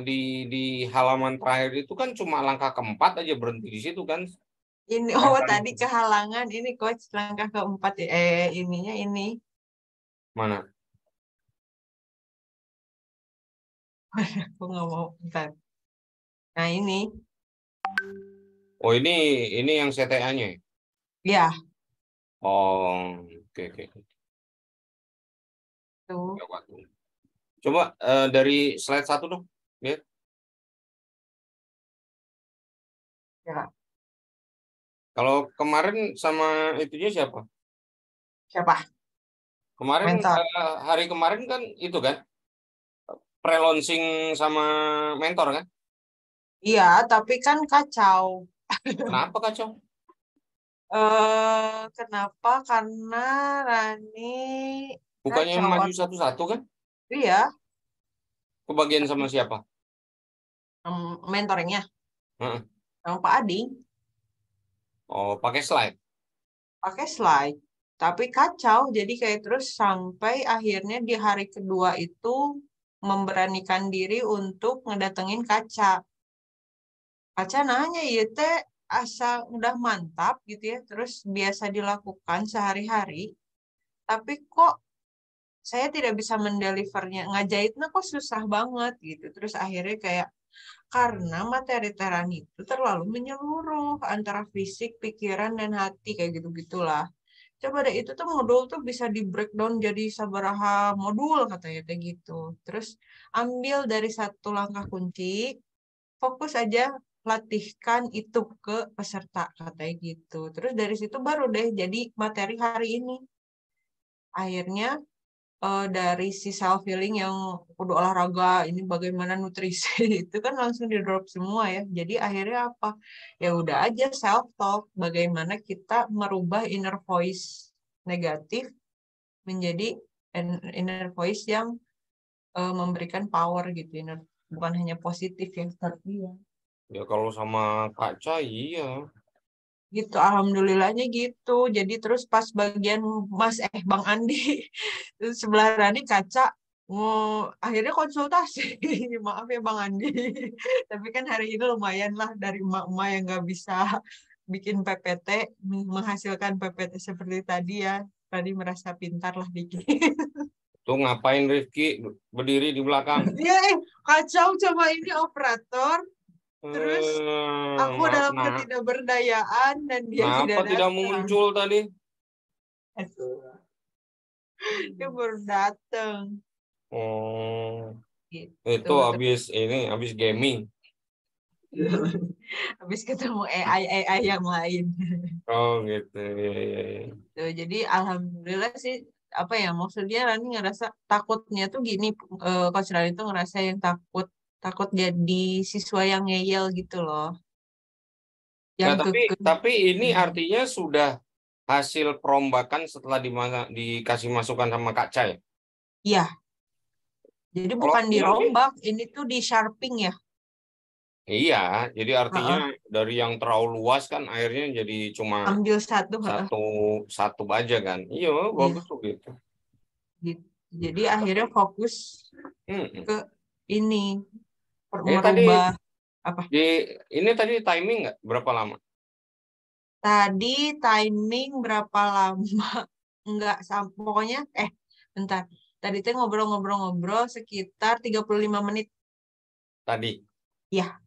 di halaman terakhir itu kan cuma langkah keempat aja berhenti di situ kan. Ini tadi kehalangan, ini coach langkah keempat ya. Ininya ini. Mana? Aku nggak mau, bentar. Nah ini. Oh, ini yang CTA-nya. Ya. Oh, oke. Tuh. Coba dari slide 1 dong, lihat. Ya. Kalau kemarin sama itunya siapa? Siapa? Kemarin Mentor. hari kemarin kan itu kan pre-launching sama mentor kan? Iya, tapi kan kacau. Kenapa kacau? Kenapa? Karena Rani Bukannya kacau. maju satu-satu kan? Iya. Kebagian sama siapa? Mentoringnya. Heeh. Sama Pak Adi. Oh, pakai slide. Pakai slide. Tapi kacau. Jadi kayak terus sampai akhirnya di hari kedua itu memberanikan diri untuk ngedatengin Kaca. Kaca nanya, ya teh asal udah mantap gitu ya, terus biasa dilakukan sehari-hari, tapi kok saya tidak bisa mendelivernya, ngajahitnya kok susah banget gitu. Terus akhirnya kayak karena materi teran itu terlalu menyeluruh antara fisik, pikiran, dan hati kayak gitu-gitulah. Coba deh itu tuh modul tuh bisa di breakdown jadi sabaraha modul katanya kayak gitu. Terus ambil dari satu langkah kunci, fokus aja latihkan itu ke peserta katanya gitu. Terus dari situ baru deh jadi materi hari ini. Akhirnya dari si self healing yang udah olahraga ini bagaimana nutrisi itu kan langsung di drop semua ya. Jadi akhirnya apa? Ya udah aja self talk, bagaimana kita merubah inner voice negatif menjadi inner voice yang memberikan power gitu, bukan hanya positif yang seperti ya. Ya kalau sama Kaca iya. Gitu, alhamdulillahnya gitu. Jadi terus pas bagian Bang Andi sebelah Rani Kaca akhirnya konsultasi. Maaf ya Bang Andi. Tapi kan hari ini lumayan lah dari emak-emak yang nggak bisa bikin PPT menghasilkan PPT seperti tadi ya. Tadi merasa pintar lah dikit. Tuh ngapain Rifki berdiri di belakang? Iya, kacau coba ini operator. Terus aku dalam ketidakberdayaan dan dia kenapa tidak muncul tadi? Dia baru datang. Oh, gitu. Itu habis gaming. Habis ketemu AI yang lain. Oh gitu. Ya. Jadi alhamdulillah sih, apa ya, maksudnya Rani ngerasa takutnya tuh gini, Coach Rani tuh ngerasa yang takut Takut jadi siswa yang ngeyel gitu loh. Nah, Yang tapi ini artinya sudah hasil perombakan setelah dikasih masukan sama Kak Cai. Iya. Jadi bukan dirombak, ini tuh di sharping ya. Iya, jadi artinya dari yang terlalu luas kan akhirnya jadi cuma ambil satu aja kan. Iya, bagus tuh gitu. Jadi akhirnya fokus ke ini merubah apa? Ini tadi timing nggak? Berapa lama? Tadi timing berapa lama? Enggak, pokoknya bentar. Tadi tuh ngobrol-ngobrol sekitar 35 menit. Tadi? Iya.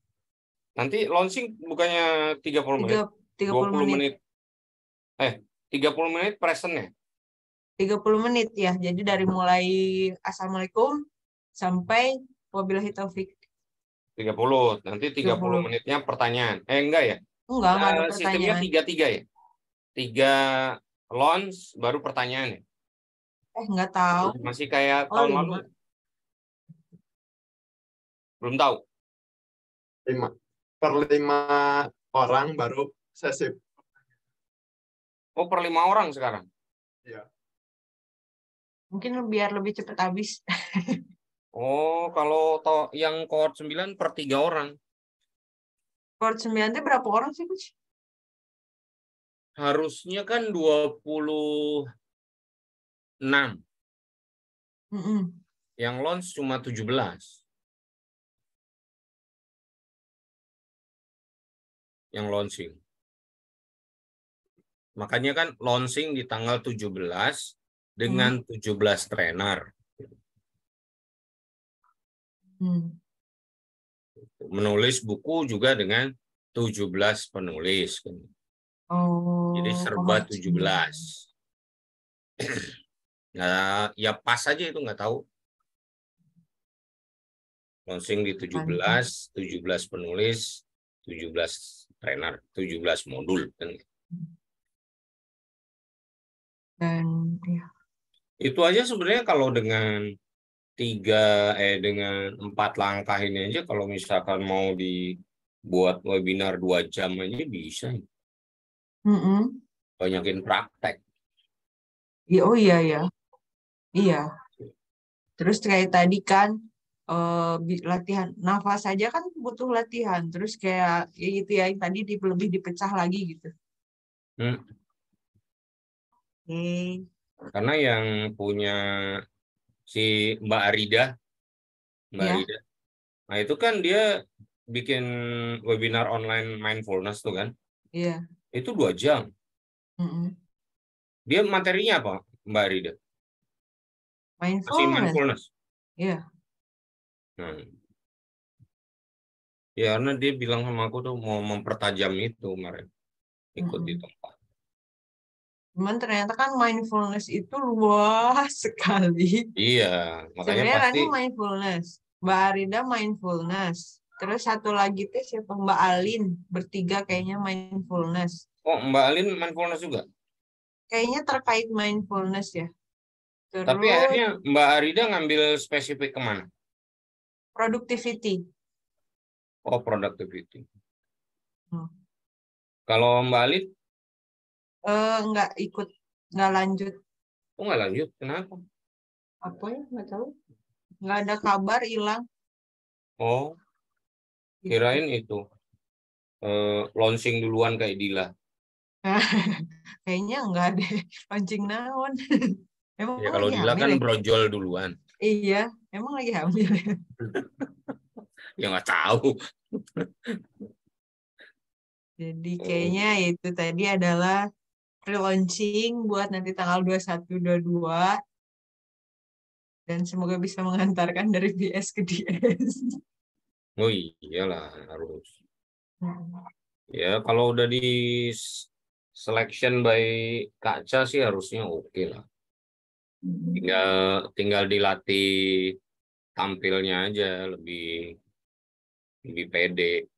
Nanti launching bukannya 30 menit? 20 menit. 30 menit presentnya? 30 menit ya. Jadi dari mulai Assalamualaikum sampai wabillahi taufik. 30. Nanti 30 menitnya pertanyaan. Enggak ya? Enggak ada pertanyaan. Sistemnya 3-3 ya? 3 launch baru pertanyaan ya? Enggak tahu. Masih kayak tahun lalu? Belum tahu? 5. Per 5 orang baru sesi. Oh, per 5 orang sekarang? Iya. Mungkin biar lebih cepat habis. Oh, kalau yang cohort 9 per 3 orang. Cohort 9 itu berapa orang sih, Coach? Harusnya kan 26. Yang launch cuma 17. Yang launching. Makanya kan launching di tanggal 17 dengan 17 trainer. Menulis buku juga dengan 17 penulis. Jadi serba 17. Nah, ya pas aja itu nggak tahu. Launching di 17 penulis, 17 trainer, 17 modul kan. Dan ya. Itu aja sebenarnya kalau dengan 4 langkah ini aja kalau misalkan mau dibuat webinar 2 jam aja bisa. Banyakin praktek. Oh iya ya. Iya. Terus kayak tadi kan latihan nafas saja kan butuh latihan. Terus kayak ya gitu ya tadi lebih dipecah lagi gitu. Karena yang punya si Mbak Arida, Arida. Nah itu kan dia bikin webinar online mindfulness tuh kan? Iya. Itu 2 jam. Dia materinya apa, Mbak Arida? Mindfulness. Iya. Ya karena dia bilang sama aku tuh mau mempertajam itu kemarin ikut di tempat. Cuman ternyata kan mindfulness itu luas sekali. Iya, makanya sebenarnya pasti. Rani mindfulness, Mbak Arida mindfulness. Terus satu lagi tuh siapa? Mbak Alin, bertiga kayaknya mindfulness. Oh, Mbak Alin mindfulness juga? Kayaknya terkait mindfulness ya. Terus, tapi akhirnya Mbak Arida ngambil spesifik kemana? Productivity. Oh, productivity. Kalau Mbak Alin? Nggak ikut, nggak lanjut. Oh, nggak lanjut? Kenapa? Apa ya? Nggak tahu. Nggak ada kabar, hilang. Oh, kirain itu launching duluan kayak Dila. Kayaknya nggak ada launching naon. Emang ya, kalau Dila kan brojol duluan. Iya, emang lagi hamil ya? Ya nggak tahu. Jadi kayaknya itu tadi adalah pre-launching buat nanti tanggal 21-22. Dan semoga bisa mengantarkan dari BS ke DS. Oh iyalah, harus. Ya, kalau udah di selection by Kak Ca sih harusnya oke lah. Tinggal dilatih tampilnya aja lebih pede.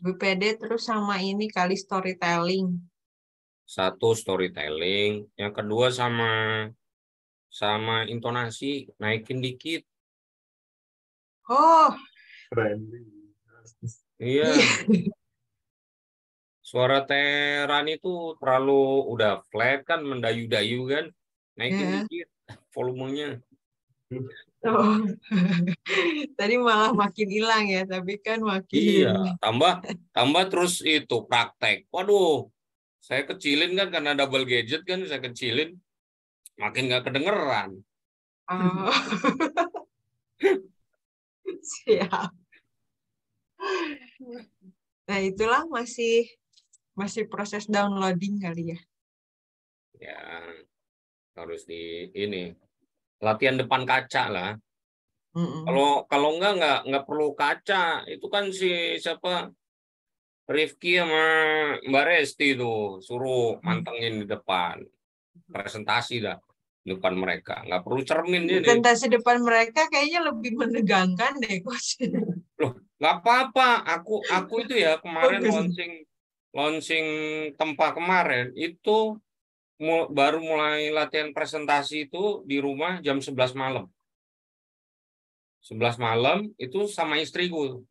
Lebih pede terus sama ini kali storytelling. Satu storytelling, yang kedua sama intonasi naikin dikit. Oh, Friendly. Iya, suara Teran itu terlalu udah flat kan, mendayu-dayu kan, naikin Ya. dikit volumenya. Oh. Tadi malah makin hilang ya, tapi kan makin. Iya, tambah terus itu praktek. Waduh, saya kecilin kan karena double gadget kan, saya kecilin, makin nggak kedengeran. Oh. Siap. Nah, itulah masih proses downloading kali ya. Ya, harus di ini latihan depan kaca lah. Kalau nggak perlu kaca, itu kan si siapa Rifki sama Mbak Resti itu suruh mantengin di depan, presentasi dah depan mereka, nggak perlu cermin ini. Presentasi depan mereka kayaknya lebih menegangkan deh, Coach. Loh, nggak apa-apa. Aku itu ya kemarin Bagus. launching tempat kemarin itu baru mulai latihan presentasi itu di rumah jam 11 malam. 11 malam itu sama istriku.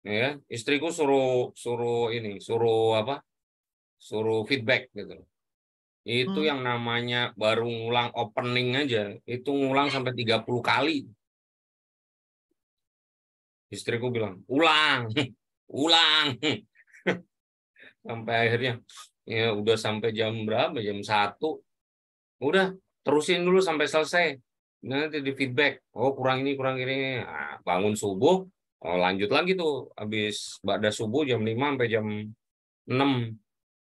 Ya, istriku suruh feedback gitu. Itu yang namanya baru ngulang opening aja, itu ngulang sampai 30 kali. Istriku bilang, ulang. Sampai akhirnya, ya udah sampai jam berapa? Jam 1. Udah, terusin dulu sampai selesai. Nanti di feedback. Oh, kurang ini. Nah, bangun subuh, lanjut lagi tuh. Habis ba'da subuh jam 5 sampai jam 6.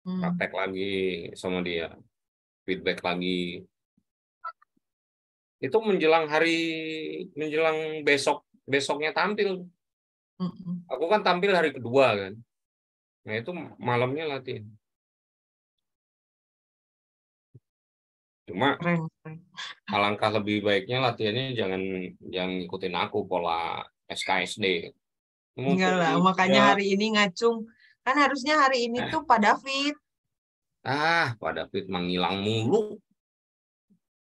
Praktek lagi sama dia. Feedback lagi. Itu menjelang besoknya tampil. Aku kan tampil hari kedua kan. Nah, itu malamnya latihan. Cuma alangkah lebih baiknya latihannya jangan ikutin aku pola SKSD. Enggak lah, makanya hari ini ngacung. Kan harusnya hari ini tuh Pak David. Pak David menghilang mulu.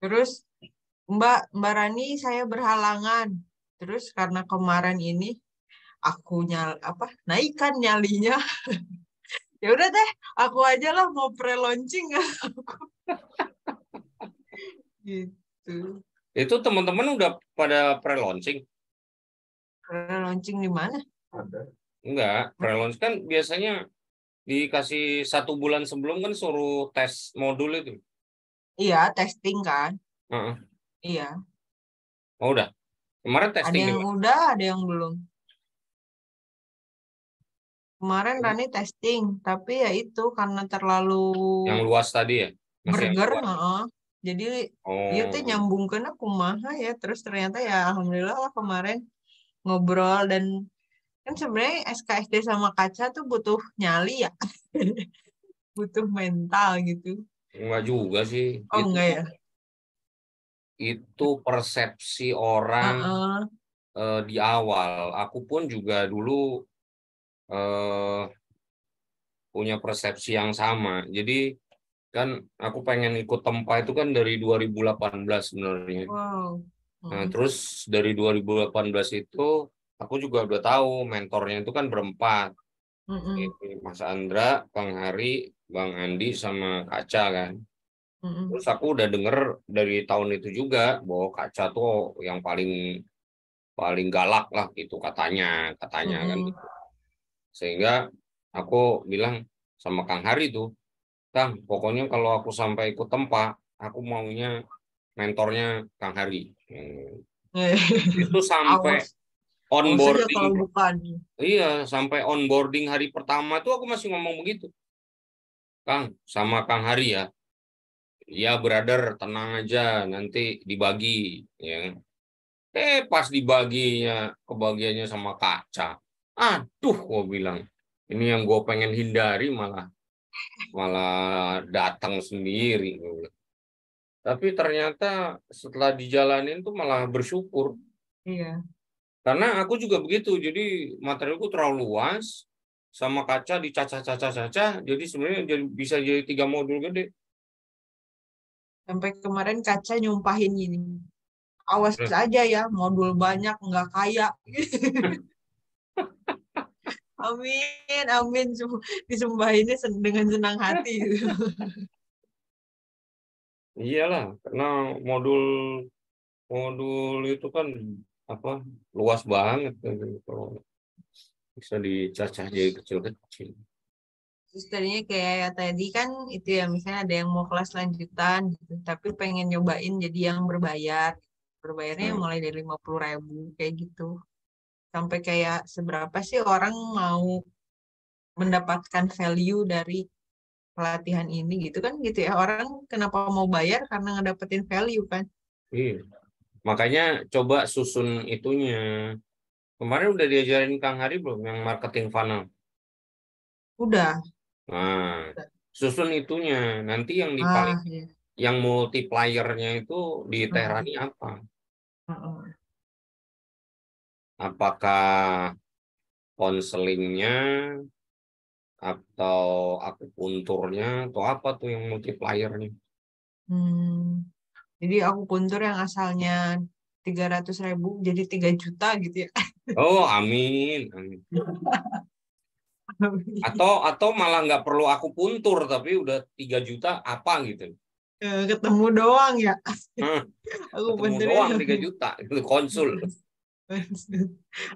Terus Mbak Rani saya berhalangan. Terus karena kemarin ini aku naikkan nyalinya. Ya udah deh, aku aja lah mau pre-launching. Gitu. Itu teman-teman udah pada pre-launching? Pre-launching di mana? Enggak, pre-launch kan biasanya dikasih 1 bulan sebelum kan suruh tes modul itu. Iya, testing kan. Iya. Oh, udah. Kemarin testing. Ada yang udah, ada yang belum. Kemarin Rani testing, tapi ya itu karena terlalu yang luas tadi ya. Burger, jadi itu nyambung kena kumaha ya. Terus ternyata ya alhamdulillah lah kemarin ngobrol dan kan sebenarnya SKSD sama kaca tuh butuh nyali ya. Butuh mental gitu. Enggak juga sih. Oh, enggak ya? Itu persepsi orang di awal. Aku pun juga dulu punya persepsi yang sama. Jadi kan aku pengen ikut tempa itu kan dari 2018 sebenarnya. Wow. Nah, terus dari 2018 itu aku juga udah tahu mentornya itu kan berempat. Mas Andra, Bang Hari, Bang Andi, sama Kaca kan. Terus aku udah denger dari tahun itu juga bahwa Kaca tuh yang paling galak lah gitu katanya kan gitu. Sehingga aku bilang sama Kang Hari tuh, Kang, pokoknya kalau aku sampai ikut tempa, aku maunya mentornya Kang Hari. Itu sampai onboarding. Iya, sampai onboarding hari pertama tuh aku masih ngomong begitu. Kang, sama Kang Hari ya. Ya, brother, tenang aja, nanti dibagi. Ya. Pas dibaginya, kebagiannya sama Kaca. Aduh, gue bilang. Ini yang gue pengen hindari malah datang sendiri. Tapi ternyata setelah dijalanin tuh malah bersyukur. Iya. Karena aku juga begitu. Jadi materialku terlalu luas, sama Kaca dicacah-cacah, jadi sebenarnya bisa jadi 3 modul gede. Sampai kemarin Kaca nyumpahin gini. Awas aja ya, modul banyak nggak kaya. Amin, amin. Disembahinnya dengan senang hati gitu. Iyalah, karena modul modul itu kan apa luas banget kan, kalau bisa dicacah jadi kecil-kecil. Terus tadinya kayak ya tadi kan itu ya misalnya ada yang mau kelas lanjutan gitu, tapi pengen nyobain jadi yang berbayar. Berbayarnya mulai dari 50.000 kayak gitu. Sampai kayak seberapa sih orang mau mendapatkan value dari pelatihan ini gitu kan gitu ya. Orang kenapa mau bayar karena ngedapetin value kan. Iya. Makanya coba susun itunya. Kemarin udah diajarin Kang Hari belum yang marketing funnel? Udah. Nah, susun itunya. Nanti yang Ah, iya. yang multipliernya itu di Tehrani apa? Apakah konselingnya atau akupunturnya atau apa tuh yang multipliernya? Jadi aku puntur yang asalnya 300.000 jadi 3 juta gitu ya. Oh, amin, amin. Atau malah nggak perlu aku puntur tapi udah 3 juta apa gitu. Ketemu doang ya. Aku Ketemu punturnya doang 3 juta itu konsul.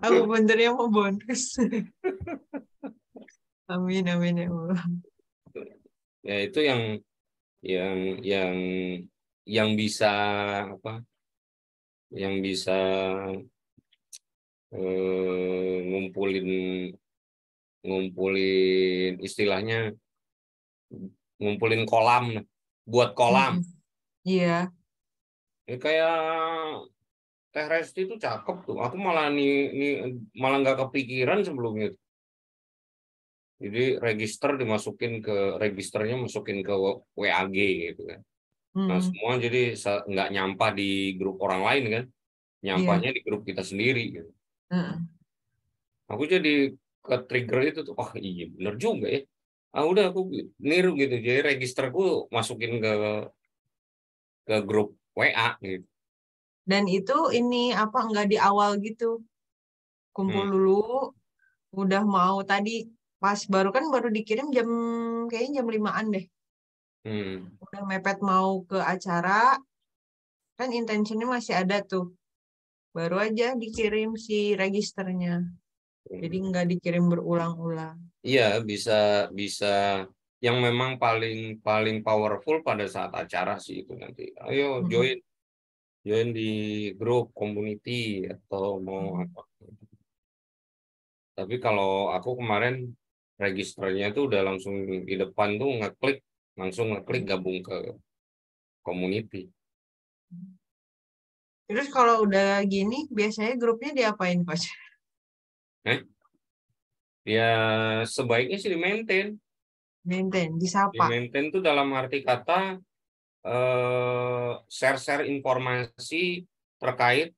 Aku punturnya mau bonus. Amin, amin ya Allah. Ya itu yang yang yang bisa apa? Yang bisa ngumpulin istilahnya ngumpulin kolam, buat kolam. Iya. Ini kayak Teh Resti itu cakep tuh. Aku malah malah nggak kepikiran sebelumnya. Jadi registernya masukin ke WAG gitu kan. Nah semua jadi nggak nyampah di grup orang lain kan, nyampahnya di grup kita sendiri gitu. Aku jadi ke trigger itu tuh, oh iya bener juga ya. Udah aku niru gitu, jadi registerku masukin ke grup WA gitu. Dan itu ini apa enggak di awal gitu. Kumpul dulu, udah mau tadi pas baru dikirim kayaknya jam 5-an deh. Udah mepet mau ke acara, kan intentionnya masih ada tuh. Baru aja dikirim si registernya. Jadi nggak dikirim berulang-ulang. Iya, bisa yang memang paling powerful pada saat acara sih itu nanti. Ayo join di grup community atau mau apa. Tapi kalau aku kemarin registernya tuh udah langsung di depan tuh langsung ngeklik gabung ke community. Terus kalau udah gini, biasanya grupnya diapain, Coach? Ya sebaiknya sih di-maintain. Disapa. Di-maintain tuh dalam arti kata share-share informasi terkait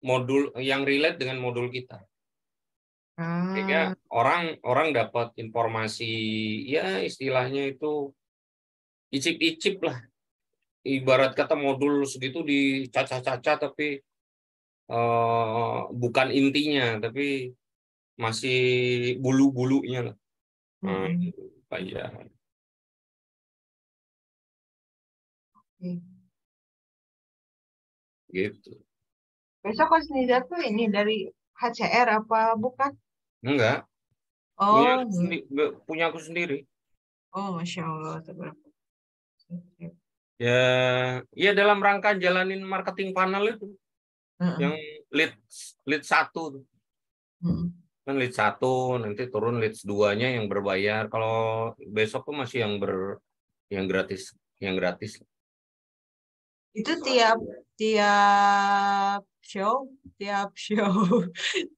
modul yang relate dengan modul kita. Sehingga orang dapat informasi ya istilahnya itu icip-icip lah. Ibarat kata modul segitu dicacah-cacah tapi bukan intinya tapi masih bulu-bulunya lah. Kayak gitu. Besok Coach Nizar tuh ini dari HCR apa bukan? Enggak. Oh, punya aku sendiri. Oh, Masya Allah. Ya dalam rangka jalanin marketing funnel itu. Yang lead 1. Kan lead 1, nanti turun lead 2-nya yang berbayar. Kalau besok tuh masih yang gratis. Itu tiap show,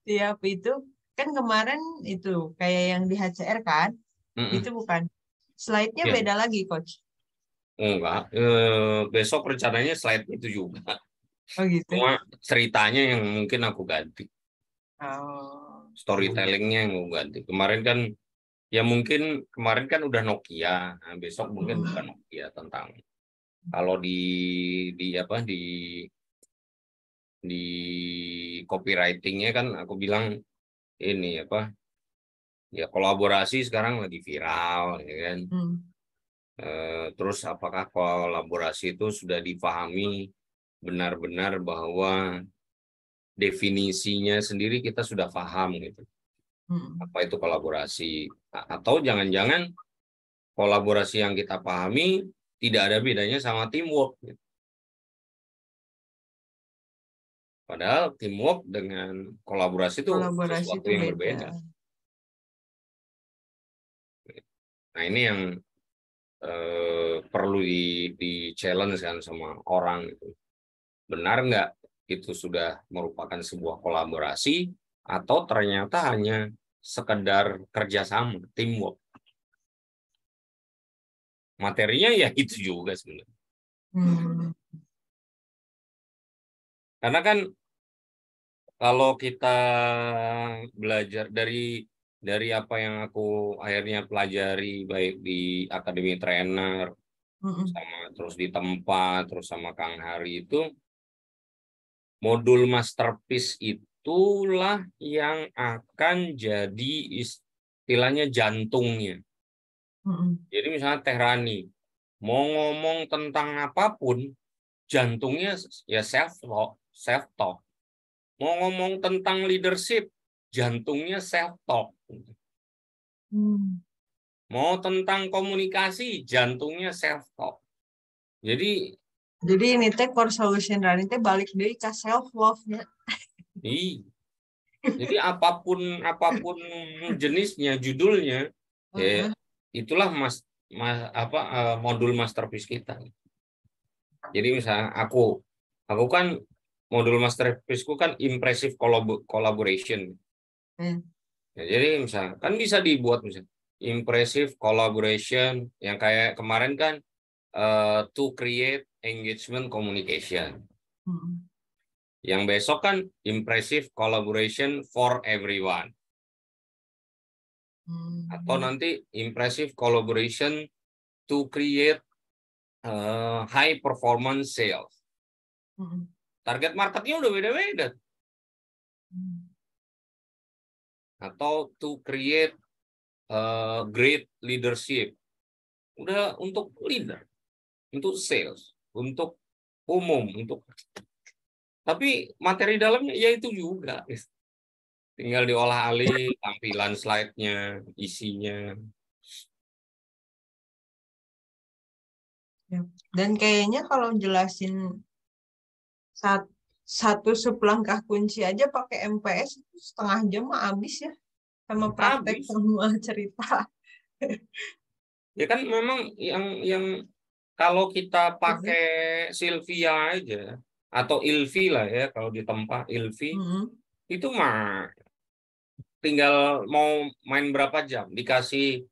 tiap itu kan kemarin itu kayak yang di HCR kan, itu bukan slide-nya beda lagi, Coach. Enggak, besok rencananya slide itu juga. Oh gitu. Cuma ceritanya yang mungkin aku ganti. Storytellingnya yang aku ganti. Kemarin kan udah Nokia. Nah, besok mungkin bukan Nokia tentang kalau di copywritingnya kan aku bilang ini apa? Ya kolaborasi sekarang lagi viral, ya kan? Terus apakah kolaborasi itu sudah dipahami benar-benar bahwa definisinya sendiri kita sudah paham gitu. Apa itu kolaborasi? Atau jangan-jangan kolaborasi yang kita pahami tidak ada bedanya sama teamwork. Gitu. Padahal teamwork dengan kolaborasi itu sesuatu yang berbeda. Nah ini yang perlu di challenge kan sama orang. Gitu. Benar nggak itu sudah merupakan sebuah kolaborasi atau ternyata hanya sekedar kerjasama, teamwork. Materinya ya itu juga sebenarnya. Karena kan kalau kita belajar dari apa yang aku akhirnya pelajari baik di Akademi Trainer sama terus di tempat terus sama Kang Hari itu modul masterpiece itulah yang akan jadi istilahnya jantungnya. Jadi misalnya Teh Rani mau ngomong tentang apapun jantungnya ya self talk. Mau ngomong tentang leadership, jantungnya self-talk. Mau tentang komunikasi, jantungnya self-talk. Jadi ini teh core solution Rani teh balik deui ka self-love-nya. Iya. Jadi apapun jenisnya, judulnya, ya, itulah modul masterpiece kita. Jadi misalnya aku kan modul masterpiece-ku kan impressive collaboration. Ya, jadi misalnya kan bisa dibuat misalnya impressive collaboration yang kayak kemarin kan to create engagement communication. Yang besok kan impressive collaboration for everyone. Atau nanti impressive collaboration to create high performance sales. Target marketnya udah beda-beda. Atau to create great leadership. Udah untuk leader, untuk sales, untuk umum, tapi materi dalamnya ya itu juga. Tinggal diolah alih tampilan slide-nya, isinya. Dan kayaknya kalau jelasin satu suplangkah kunci aja pakai MPS itu setengah jam mah habis ya, sama praktek semua cerita. Ya kan memang yang kalau kita pakai Sylvia aja atau Ilvi lah ya kalau di tempat Ilvi itu mah tinggal mau main berapa jam dikasih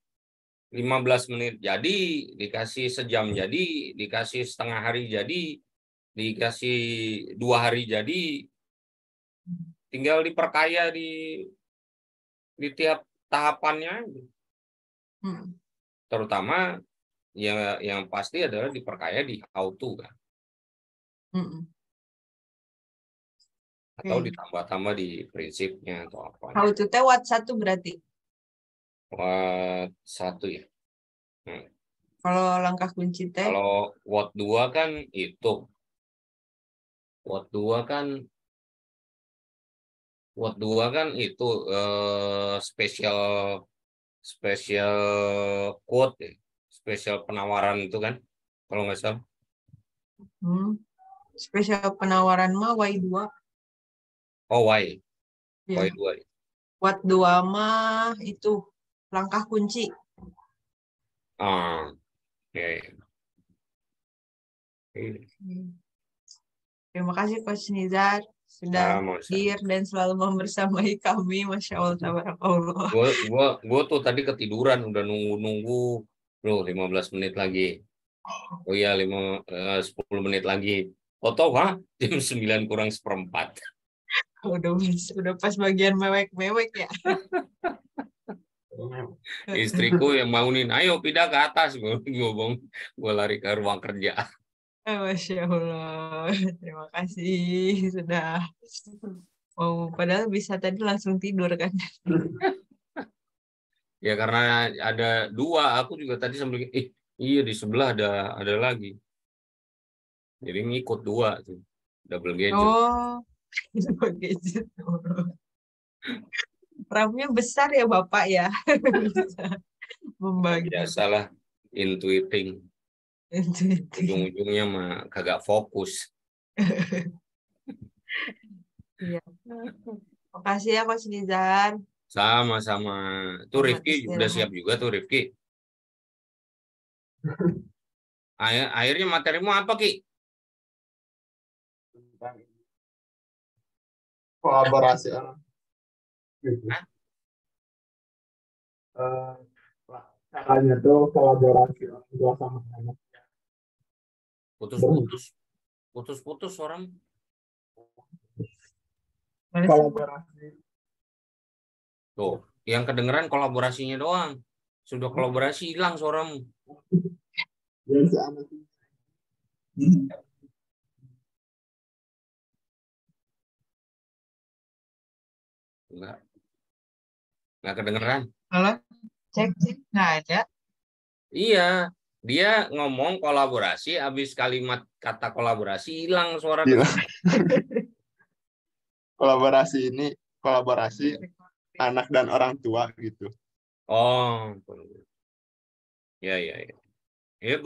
15 menit jadi, dikasih sejam jadi, dikasih setengah hari jadi, dikasih 2 hari jadi, tinggal diperkaya di tiap tahapannya. Terutama yang pasti adalah diperkaya di how to kan. Atau ditambah-tambah di prinsipnya atau apa. How to teh what satu berarti? What satu ya. Kalau langkah kunci teh? Kalau what 2 kan itu. What 2 kan itu special quote ya. Special penawaran itu kan kalau nggak salah. Spesial penawaran mah Y2. Oh, Y. Ya. Y2. What 2 mah itu langkah kunci. Ya. Terima kasih Coach Nizar sudah hadir dan selalu membersamai kami. Masya Allah, tabarakallah. Gue tuh tadi ketiduran udah nunggu loh 15 menit lagi. Oh iya 10 menit lagi. Jam 9 kurang 1/4. Udah pas bagian mewek-mewek ya. Istriku yang bangunin, ayo pindah ke atas. Gue lari ke ruang kerja. Masya Allah. Terima kasih sudah Oh, padahal bisa tadi langsung tidur kan. Ya karena ada dua, aku juga tadi sambil iya di sebelah ada lagi. Jadi ngikut dua tuh. Double gadget. Oh, double gadget. RAM-nya besar ya Bapak ya. Bisa membagi. Biasalah intuiting. Ujung-ujungnya mah kagak fokus. Iya. Makasih ya Coach Nizar. Sama-sama. Tuh Rifki udah siap juga tuh Rifki. Akhirnya materimu apa Ki? Kolaborasi orang. Gitu. Caranya tuh kolaborasi orang tua sama anak. Putus-putus orang. Kolaborasi. Tuh, yang kedengeran kolaborasinya doang. Sudah kolaborasi hilang suaramu. Ya si anak. Nggak kedengeran. Halo? Cek, nggak ada. Iya, dia ngomong kolaborasi, habis kalimat kata kolaborasi hilang suara. Kolaborasi anak dan orang tua gitu. Oh, ya. Ya,